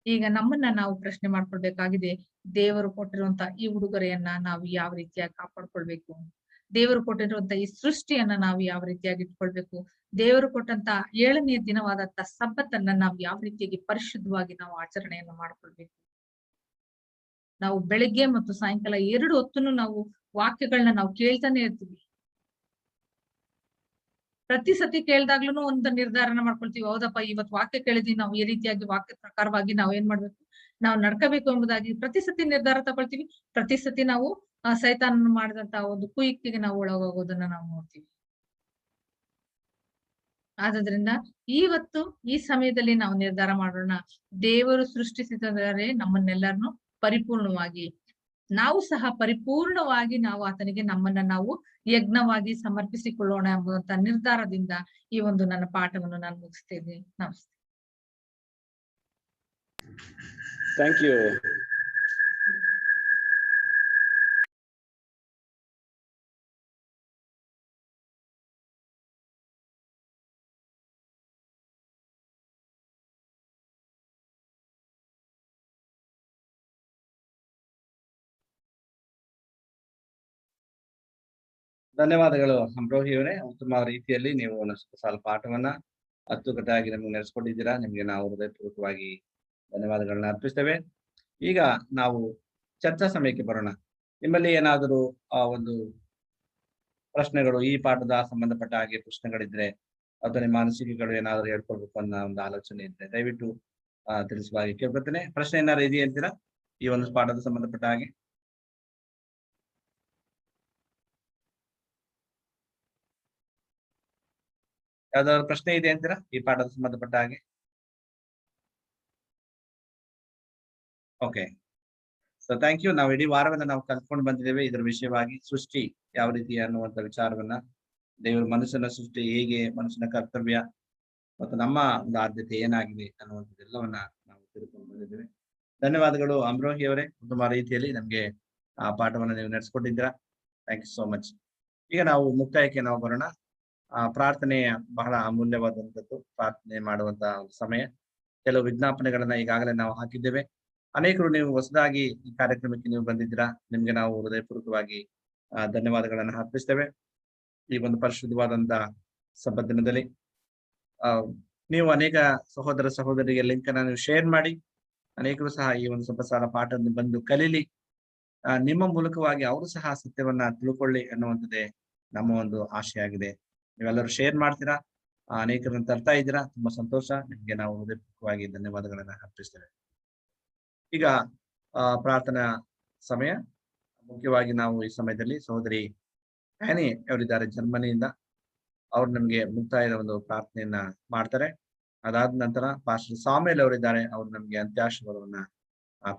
ಈಗ ನಮ್ಮನ್ನ ನಾವು ಪ್ರಶ್ನೆ ಮಾಡ್ಕೊಳ್ಬೇಕಾಗಿದೆ, ದೇವರು ಕೊಟ್ಟಿರುವಂತ ಈ ಉಡುಗೊರೆಯನ್ನ ನಾವು ಯಾವ ರೀತಿಯಾಗಿ ಕಾಪಾಡ್ಕೊಳ್ಬೇಕು? ದೇವರು ಕೊಟ್ಟಿರುವಂತ ಈ ಸೃಷ್ಟಿಯನ್ನ ನಾವು ಯಾವ ರೀತಿಯಾಗಿ ಇಟ್ಕೊಳ್ಬೇಕು? ದೇವರು ಕೊಟ್ಟಂತ 7ನೇ ದಿನವಾದಂತ ಸಬ್ಬತ್ತನ್ನ ನಾವು ಯಾವ ರೀತಿಯಾಗಿ ಪರಿಶುದ್ಧವಾಗಿ ನಾವು ಆಚರಣೆಯನ್ನ ಮಾಡ್ಕೊಳ್ಬೇಕು? ನಾವು ಬೆಳಿಗ್ಗೆ ಮತ್ತು ಸಾಯಂಕಾಲ 2 ಹೊತ್ತುನು ನಾವು ವಾಕ್ಯಗಳನ್ನ ನಾವು ಕೇಳ್ತಾನೆ ಇರ್ತೀವಿ. ಪ್ರತಿ ಸತಿ ಕೇಳ್ದಾಗ್ಲೂ ಒಂದು ನಿರ್ಧಾರನ ಮಾಡ್ಕೊಳ್ತೀವಿ, ಹೌದಪ್ಪ ಇವತ್ತು ವಾಕ್ಯ ಕೇಳಿದ್ವಿ, ನಾವು ಈ ರೀತಿಯಾಗಿ ವಾಕ್ಯ ಪ್ರಕಾರವಾಗಿ ನಾವ್ ಏನ್ ಮಾಡ್ಬೇಕು, ನಾವು ನಡ್ಕೋಬೇಕು ಎಂಬುದಾಗಿ ಪ್ರತಿ ಸತಿ ನಿರ್ಧಾರ ತಗೊಳ್ತೀವಿ. ಪ್ರತಿ ಸತಿ ನಾವು ಸೈತಾನ ಮಾಡಿದಂತ ಒಂದು ಕುಯುಕ್ತಿಗೆ ನಾವು ಒಳಗೋಗೋದನ್ನ ನಾವು ನೋಡ್ತೀವಿ. ಆದ್ರಿಂದ ಇವತ್ತು ಈ ಸಮಯದಲ್ಲಿ ನಾವು ನಿರ್ಧಾರ ಮಾಡೋಣ, ದೇವರು ಸೃಷ್ಟಿಸಿದರೆ ನಮ್ಮನ್ನೆಲ್ಲರನ್ನು ಪರಿಪೂರ್ಣವಾಗಿ, ನಾವು ಸಹ ಪರಿಪೂರ್ಣವಾಗಿ ನಾವು ಆತನಿಗೆ ನಮ್ಮನ್ನ ನಾವು ಯಜ್ಞವಾಗಿ ಸಮರ್ಪಿಸಿಕೊಳ್ಳೋಣ ಎಂಬುವಂತ ನಿರ್ಧಾರದಿಂದ ಈ ಒಂದು ನನ್ನ ಪಾಠವನ್ನು ನಾನು ಮುಗಿಸ್ತೇನೆ. ನಮಸ್ತೆ. Thank you. ಧನ್ಯವಾದಗಳು ಅಂಬ್ರೋಹಿಯವರೇ. ಉತ್ತಮ ರೀತಿಯಲ್ಲಿ ನೀವು ಒಂದಷ್ಟು ಸಾಲ ಪಾಠವನ್ನ ಅಚ್ಚುಕಟ್ಟಾಗಿ ನಮಗೆ ನಡೆಸ್ಕೊಟ್ಟಿದ್ದೀರಾ. ನಿಮ್ಗೆ ನಾವು ಹೃದಯಪೂರ್ವಕವಾಗಿ ಧನ್ಯವಾದಗಳನ್ನ ಅರ್ಪಿಸ್ತೇವೆ. ಈಗ ನಾವು ಚರ್ಚಾ ಸಮಯಕ್ಕೆ ಬರೋಣ. ನಿಮ್ಮಲ್ಲಿ ಏನಾದರೂ ಒಂದು ಪ್ರಶ್ನೆಗಳು, ಈ ಪಾಠದ ಸಂಬಂಧಪಟ್ಟ ಹಾಗೆ ಪ್ರಶ್ನೆಗಳಿದ್ರೆ ಅಥವಾ ನಿಮ್ಮ ಅನಿಸಿಕೆಗಳು ಏನಾದರೂ ಹೇಳ್ಕೊಳ್ಬೇಕು ಅನ್ನೋ ಒಂದು ಆಲೋಚನೆ ಇದ್ರೆ ದಯವಿಟ್ಟು ತಿಳಿಸುವಾಗಿ ಕೇಳ್ಕೊತೇನೆ. ಪ್ರಶ್ನೆ ಏನಾದ್ರು ಇದೆಯಾ ಅಂತೀರಾ ಈ ಒಂದು ಪಾಠದ ಸಂಬಂಧಪಟ್ಟ ಹಾಗೆ? ಯಾವ್ದಾದ್ರು ಪ್ರಶ್ನೆ ಇದೆ ಅಂತೀರಾ ಈ ಪಾಠದ ಸಂಬಂಧಪಟ್ಟ ಹಾಗೆ? Okay, so thank you. ನಾವು ಇಡೀ ವಾರವನ್ನ ನಾವು ಕಲ್ತ್ಕೊಂಡು ಬಂದಿದ್ದೇವೆ ಇದರ ವಿಷಯವಾಗಿ. ಸೃಷ್ಟಿ ಯಾವ ರೀತಿ ಅನ್ನುವಂಥ ವಿಚಾರವನ್ನ, ದೇವರ ಮನುಷ್ಯನ ಸೃಷ್ಟಿ ಹೇಗೆ, ಮನುಷ್ಯನ ಕರ್ತವ್ಯ ಮತ್ತು ನಮ್ಮ ಒಂದು ಆದ್ಯತೆ ಏನಾಗಿದೆ ಅನ್ನುವಂಥದ್ದೆಲ್ಲವನ್ನ ನಾವು ತಿಳ್ಕೊಂಡು ಬಂದಿದ್ದೇವೆ. ಧನ್ಯವಾದಗಳು ಅಮ್ರೋಹಿ ಅವರೇ, ಉತ್ತಮ ರೀತಿಯಲ್ಲಿ ನಮ್ಗೆ ಆ ಪಾಠವನ್ನ ನೀವು ನಡೆಸ್ಕೊಟ್ಟಿದ್ದೀರಾ. Thank you so much. ಈಗ ನಾವು ಮುಕ್ತಾಯಕ್ಕೆ ನಾವು ಬರೋಣ. ಪ್ರಾರ್ಥನೆ ಬಹಳ ಅಮೂಲ್ಯವಾದಂಥದ್ದು. ಪ್ರಾರ್ಥನೆ ಮಾಡುವಂತ ಒಂದು ಸಮಯ. ಕೆಲವು ವಿಜ್ಞಾಪನೆಗಳನ್ನ ಈಗಾಗಲೇ ನಾವು ಹಾಕಿದ್ದೇವೆ. ಅನೇಕರು ನೀವು ಹೊಸದಾಗಿ ಈ ಕಾರ್ಯಕ್ರಮಕ್ಕೆ ನೀವು ಬಂದಿದ್ದೀರಾ. ನಿಮ್ಗೆ ನಾವು ಹೃದಯಪೂರ್ವಕವಾಗಿ ಧನ್ಯವಾದಗಳನ್ನ ಅರ್ಪಿಸ್ತೇವೆ. ಈ ಒಂದು ಪರಿಶುದ್ಧವಾದಂತ ಸಬ್ಬತ್ ದಿನದಲ್ಲಿ ನೀವು ಅನೇಕ ಸಹೋದರ ಸಹೋದರಿಗೆ ಲಿಂಕ್ ಅನ್ನ ನೀವು ಶೇರ್ ಮಾಡಿ. ಅನೇಕರು ಸಹ ಈ ಒಂದು ಸಬ್ಬಸಾಲ ಪಾಠವನ್ನು ಬಂದು ಕಲೀಲಿ. ನಿಮ್ಮ ಮೂಲಕವಾಗಿ ಅವರು ಸಹ ಸತ್ಯವನ್ನ ತಿಳ್ಕೊಳ್ಳಿ ಅನ್ನುವಂಥದ್ದೇ ನಮ್ಮ ಒಂದು ಆಶೆ ಆಗಿದೆ. ನೀವೆಲ್ಲರೂ ಶೇರ್ ಮಾಡ್ತೀರಾ, ಅನೇಕರನ್ನು ತರ್ತಾ ಇದ್ದೀರಾ. ತುಂಬಾ ಸಂತೋಷ. ನಿಮ್ಗೆ ನಾವು ಹೃದಯಪೂರ್ವಕವಾಗಿ ಧನ್ಯವಾದಗಳನ್ನ ಅರ್ಪಿಸ್ತೇವೆ. ಈಗ ಪ್ರಾರ್ಥನಾ ಸಮಯ. ಮುಖ್ಯವಾಗಿ ನಾವು ಈ ಸಮಯದಲ್ಲಿ ಸಹೋದರಿ ಆ್ಯನಿ ಅವರಿದ್ದಾರೆ ಜರ್ಮನಿಯಿಂದ. ಅವ್ರು ನಮ್ಗೆ ಮುಕ್ತಾಯದ ಒಂದು ಪ್ರಾರ್ಥನೆಯನ್ನ ಮಾಡ್ತಾರೆ. ಅದಾದ ನಂತರ ಪಾಸ್ಟರ್ ಸಾಮೇಲ್ ಅವರಿದ್ದಾರೆ. ಅವ್ರು ನಮ್ಗೆ ಅಂತ್ಯಾಶೀರ್ವಾದವನ್ನ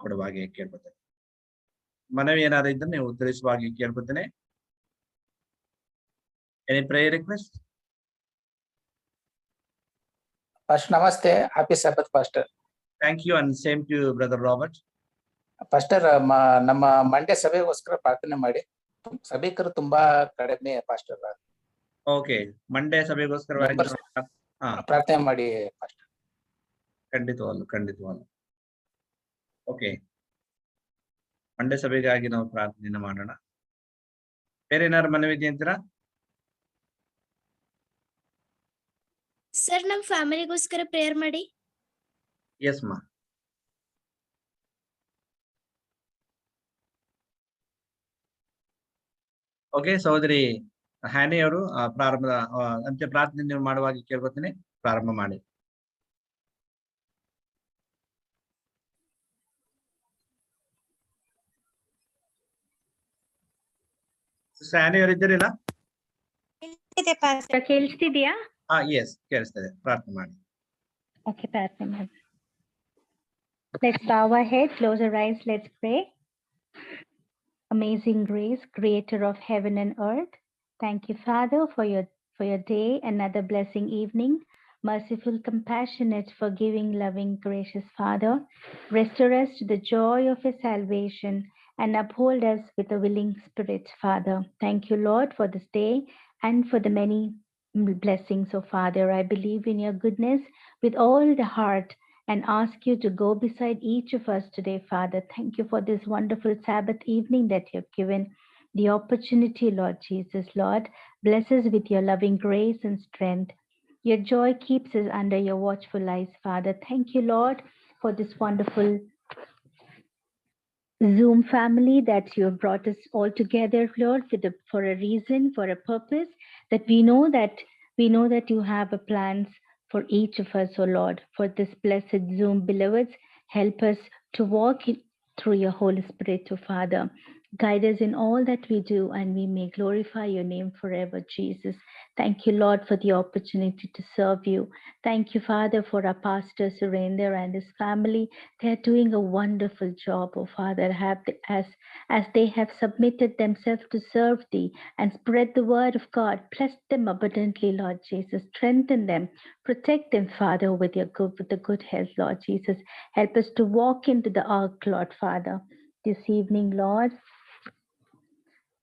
ಕೊಡುವಾಗೆ ಕೇಳ್ಕೊತೇನೆ. ಮನವಿ ಏನಾದ್ರು ಇದ್ರೆ ನೀವು ತಿಳಿಸುವಾಗಿ ಕೇಳ್ಕೊತೇನೆ. Any prayer request? Pastor, namaste. Happy Sabbath, Pastor. Thank you and same to you, Brother Robert. Pastor, ನಮ್ಮ ಮಂಡ್ಯ ಸಭೆಗೋಸ್ಕರ ಪ್ರಾರ್ಥನೆ ಮಾಡಿ. ಸಭಿಕರು ತುಂಬಾ ಕಡಿಮೆ ಪಾಸ್ಟರ್. ಓಕೆ, ಮಂಡ್ಯ ಸಭೆಗೋಸ್ಕರವಾಗಿ ಪ್ರಾರ್ಥನೆ ಮಾಡಿ ಪಾಸ್ಟರ್. ಖಂಡಿತವಾಗ್ಲು. ಓಕೆ, ಮಂಡ್ಯ ಸಭೆಗಾಗಿ ನಾವು ಪ್ರಾರ್ಥನೆಯನ್ನ ಮಾಡೋಣ. ಬೇರೆ ಏನಾದ್ರು ಮನವಿ ಇದೆಯಾ ಅಂತೀರಾ? ಸರ್, ನಮ್ ಫ್ಯಾಮಿಲಿಗೋಸ್ಕರ ಪ್ರೇಯರ್ ಮಾಡಿ. ಎಸ್ ಮಾ. ಓಕೆ, ಸಹೋದರಿ ಹ್ಯಾನಿ ಅವರು ಪ್ರಾರಂಭದ ಅಂತ್ಯ ಪ್ರಾರ್ಥನೆ ನೀವು ಮಾಡುವಾಗಿ ಕೇಳ್ಕೊತೀನಿ. ಪ್ರಾರಂಭ ಮಾಡಿ. ಹ್ಯಾನಿ ಅವರು ಇದ್ದೀರಿಲ್ಲ? ಕೇಳಿಸ್ತಿದ್ಯಾ? ಎಸ್, ಕೇಳಿಸ್ತದೆ. ಪ್ರಾರ್ಥನೆ ಮಾಡಿ. Okay, ಪ್ರಾರ್ಥನೆ ಮಾಡಿ. Let's bow our head, close our eyes, let's pray. Amazing grace, creator of heaven and earth. Thank you, Father, for your day, another blessing evening. Merciful, compassionate, forgiving, loving, gracious Father, restore us to the joy of your salvation and uphold us with a willing spirit, Father. Thank you, Lord, for this day and for the many blessings, oh Father. I believe in your goodness with all the heart and ask you to go beside each of us today, Father. Thank you for this wonderful Sabbath evening that you have given the opportunity, Lord Jesus. Lord, bless us with your loving grace and strength. Your joy keeps us under your watchful eyes, Father. Thank you, Lord, for this wonderful Zoom family that you have brought us all together, Lord, for a reason, for a purpose, that we know that you have a plans for each of us, O Lord. For this blessed Zoom, beloveds, help us to walk through your Holy Spirit, O Father. Guide us in all that we do, and we may glorify your name forever, Jesus. Thank you, Lord, for the opportunity to serve you. Thank you, Father, for our pastor Surender and his family. They are doing a wonderful job, oh Father, as they have submitted themselves to serve thee and spread the word of God. Bless them abundantly, Lord Jesus. Strengthen them. Protect them, Father, with the good health, Lord Jesus. Help us to walk into the ark, Lord Father. This evening, Lord,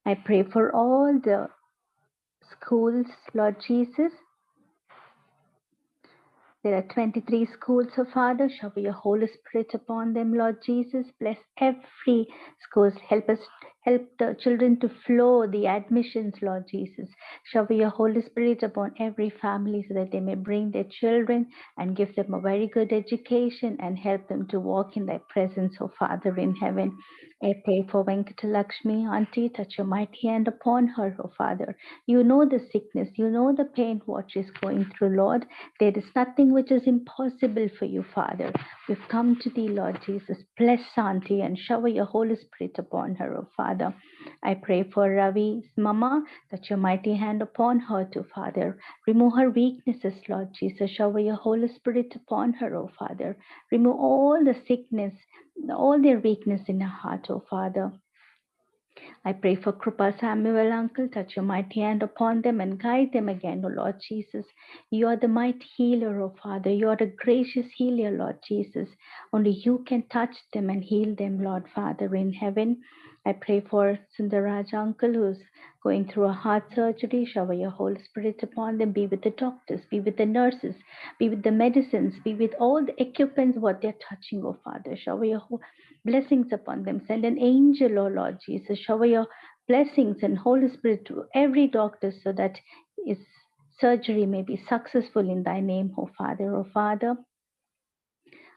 I pray for all the schools, Lord Jesus. There are 23 schools, oh Father. Shower your Holy Spirit upon them, Lord Jesus. Bless every school. Help the children to flow the admissions, Lord Jesus. Shower your Holy Spirit upon every family so that they may bring their children and give them a very good education and help them to walk in thy presence, O Father in heaven. I pray for Venkatalakshmi, Auntie, touch your mighty hand upon her, O Father. You know the sickness, you know the pain what she's going through, Lord. There is nothing which is impossible for you, Father. We've come to thee, Lord Jesus. Bless Auntie and shower your Holy Spirit upon her, O Father. I pray for Ravi's mama, that your mighty hand upon her too, Father. Remove her weaknesses, Lord Jesus. Shower your Holy Spirit upon her, O Father. Remove all the sickness, all their weakness in her heart, O Father. I pray for Krupa Samuel, uncle. Touch your mighty hand upon them and guide them again, O Lord Jesus. You are the mighty healer, O Father. You are the gracious healer, Lord Jesus. Only you can touch them and heal them, Lord Father in heaven. I pray for Sundaraj, uncle, who's going through a heart surgery. Shower your Holy Spirit upon them. Be with the doctors, be with the nurses, be with the medicines, be with all the equipments, what they're touching, O Father. Shower your blessings upon them. Send an angel, O Lord Jesus. Shower your blessings and Holy Spirit to every doctor so that his surgery may be successful in thy name, O Father. O Father,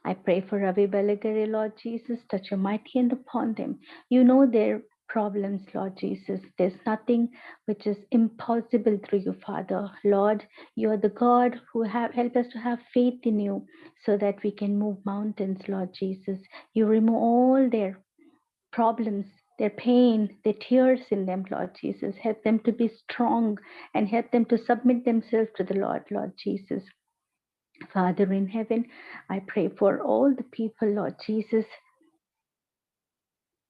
I pray for Ravi Beligare, Lord Jesus. Touch your mighty hand upon them. You know their problems, Lord Jesus. There's nothing which is impossible through you, Father. Lord, you are the God who help us to have faith in you so that we can move mountains, Lord Jesus. You remove all their problems, their pain, their tears in them, Lord Jesus. Help them to be strong and help them to submit themselves to the Lord, Lord Jesus. Father in heaven, I pray for all the people, Lord Jesus.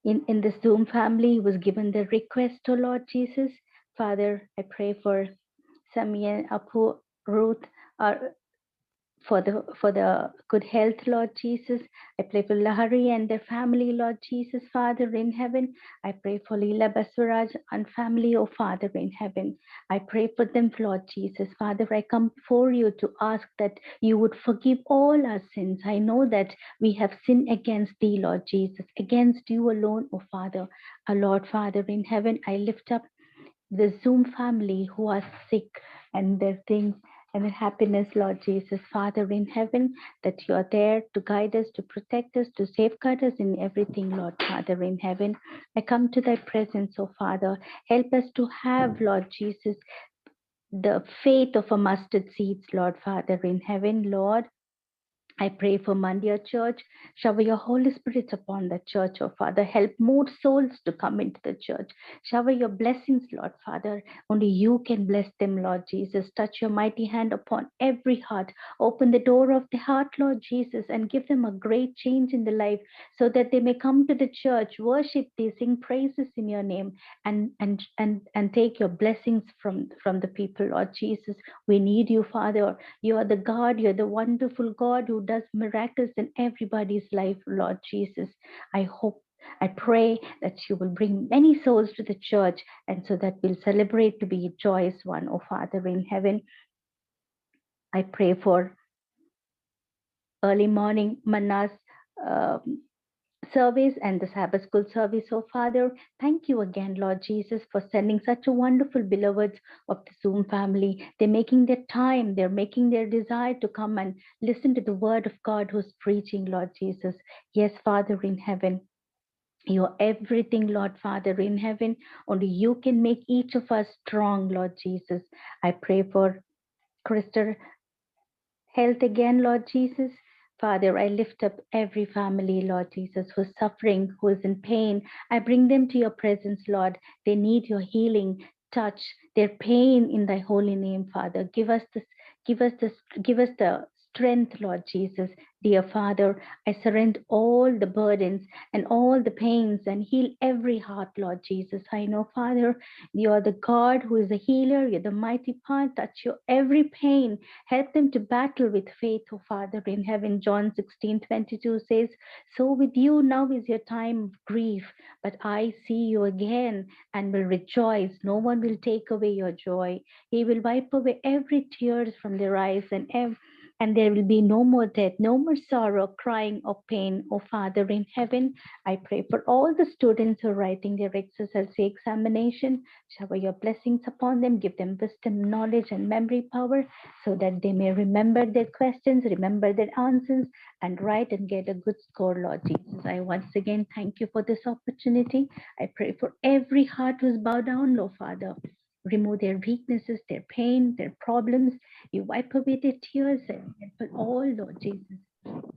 In the Zoom family was given the request, oh Lord Jesus. Father, I pray for Samia, Apu, Ruth, for the good health, Lord Jesus. I pray for Lahari and their family, Lord Jesus, Father in heaven. I pray for Leela Baswaraj and family, oh Father in heaven. I pray for them, Lord Jesus. Father, I come before you to ask that you would forgive all our sins. I know that we have sinned against thee, Lord Jesus, against you alone, oh Father. Our Lord, Father in heaven, I lift up the Zoom family who are sick and their things and the happiness, Lord Jesus, Father in heaven, that you are there to guide us, to protect us, to safeguard us in everything, Lord Father in heaven. I come to thy presence, oh Father. Help us to have, Lord Jesus, the faith of a mustard seeds, Lord Father in heaven, Lord. I pray for Mandya Church. Shower your Holy Spirit upon the church, oh Father. Help more souls to come into the church. Shower your blessings, Lord Father. Only you can bless them, Lord Jesus. Touch your mighty hand upon every heart. Open the door of the heart, Lord Jesus, and give them a great change in the life so that they may come to the church, worship thee, sing praises in your name, and take your blessings from the people, Lord Jesus. We need you, Father. You are the God, you're the wonderful God who does miracles in everybody's life, Lord Jesus. I pray that you will bring many souls to the church, and so that we'll celebrate to be a joyous one, oh Father in heaven. I pray for early morning manas service and the Sabbath school service, oh Father. Thank you again, Lord Jesus, for sending such a wonderful beloveds of the Zoom family. They're making their time, they're making their desire to come and listen to the word of God who's preaching, Lord Jesus. Yes, Father in heaven. You are everything, Lord Father in heaven. Only you can make each of us strong, Lord Jesus. I pray for Crystal health again, Lord Jesus. Father, I lift up every family, Lord Jesus, who's suffering, who is in pain. I bring them to your presence, Lord. They need your healing touch, their pain in thy holy name, Father. Give us the strength, Lord Jesus. Dear Father, I surrender all the burdens and all the pains and heal every heart, Lord Jesus. I know, Father, you are the God who is a healer. You're the mighty part. Touch your every pain. Help them to battle with faith, oh Father in heaven. John 16:22 says, so with you now is your time of grief, but I see you again and will rejoice. No one will take away your joy. He will wipe away every tears from their eyes and and there will be no more death, no more sorrow, crying, or pain. Oh Father in heaven, I pray for all the students who are writing their SSLC examination. Shower your blessings upon them, give them wisdom, knowledge, and memory power so that they may remember their questions, remember their answers, and write and get a good score, Lord Jesus. I once again thank you for this opportunity. I pray for every heart who's bowed down, Lord Father. Remove their weaknesses, their pain, their problems. You wipe away their tears and for all, Lord Jesus.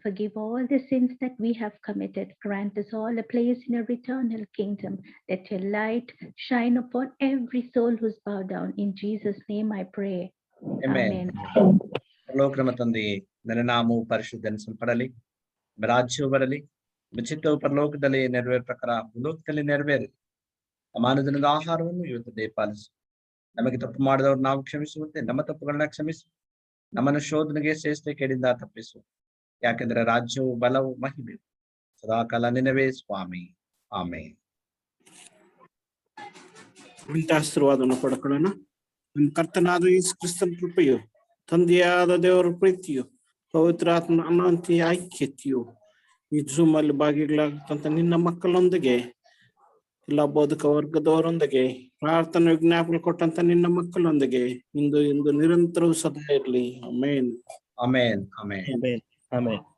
Forgive all the sins that we have committed. Grant us all a place in your eternal kingdom. Let your light shine upon every soul who's bowed down. In Jesus' name I pray. Amen. Amen. ಪರಲೋಕದ ತಂದೆಯೇ, ನನ್ನ ನಾಮವು ಪರಿಶುದ್ಧನಿಸಲ್ಪಡಲಿ, ರಾಜ್ಯವು ಬರಲಿ, ಚಿತ್ತವು ಪರಲೋಕದಲ್ಲಿ ನೆರವೇರ ಪ್ರಕಾರ ಭೂಲೋಕದಲ್ಲಿ ನೆರವೇರಲಿ. ಅಮಾನದಿನದ ಆಹಾರವನ್ನು ಇವತ್ತು ದಯಪಾಲಿಸು. ನಮಗೆ ತಪ್ಪು ಮಾಡಿದವರು ನಾವು ಕ್ಷಮಿಸುವಂತೆ ನಮ್ಮ ತಪ್ಪುಗಳನ್ನ ಕ್ಷಮಿಸು. ನಮ್ಮನ್ನು ಶೋಧನೆಗೆ ಸೇರಿಸದೆ ಕೇಳಿಂದ ತಪ್ಪಿಸು. ಯಾಕೆಂದ್ರೆ ರಾಜ್ಯವು, ಬಲವು, ಮಹಿಮೆಯು ಸದಾಕಾಲ ನಿನ್ನವೇ ಸ್ವಾಮಿ. ಆಮೇನ್. ಆಶೀರ್ವಾದವನ್ನು ಪಡ್ಕೊಳ್ಳೋಣ. ನಮ್ಮ ಕರ್ತನಾದ ಯೇಸು ಕ್ರಿಸ್ತನ ಕೃಪೆಯು, ತಂದೆಯಾದ ದೇವರ ಪ್ರೀತಿಯು, ಪವಿತ್ರಾತ್ಮನ ಅನಂತ ಐಕ್ಯತೆಯು ಈ ಜೂಮ್ ಅಲ್ಲಿ ಭಾಗಿಗಳಾಗುತ್ತಂತ ನಿನ್ನ ಮಕ್ಕಳೊಂದಿಗೆ, ಎಲ್ಲ ಬೋಧಕ ವರ್ಗದವರೊಂದಿಗೆ, ಪ್ರಾರ್ಥನೆ ವಿಜ್ಞಾಪನೆ ಕೊಟ್ಟಂತ ನಿನ್ನ ಮಕ್ಕಳೊಂದಿಗೆ ಇಂದು ನಿರಂತರವೂ ಸದಾ ಇರಲಿ. ಆಮೇನ್. ಆಮೇನ್. ಆಮೇನ್. ಆಮೇನ್. ಆಮೇನ್.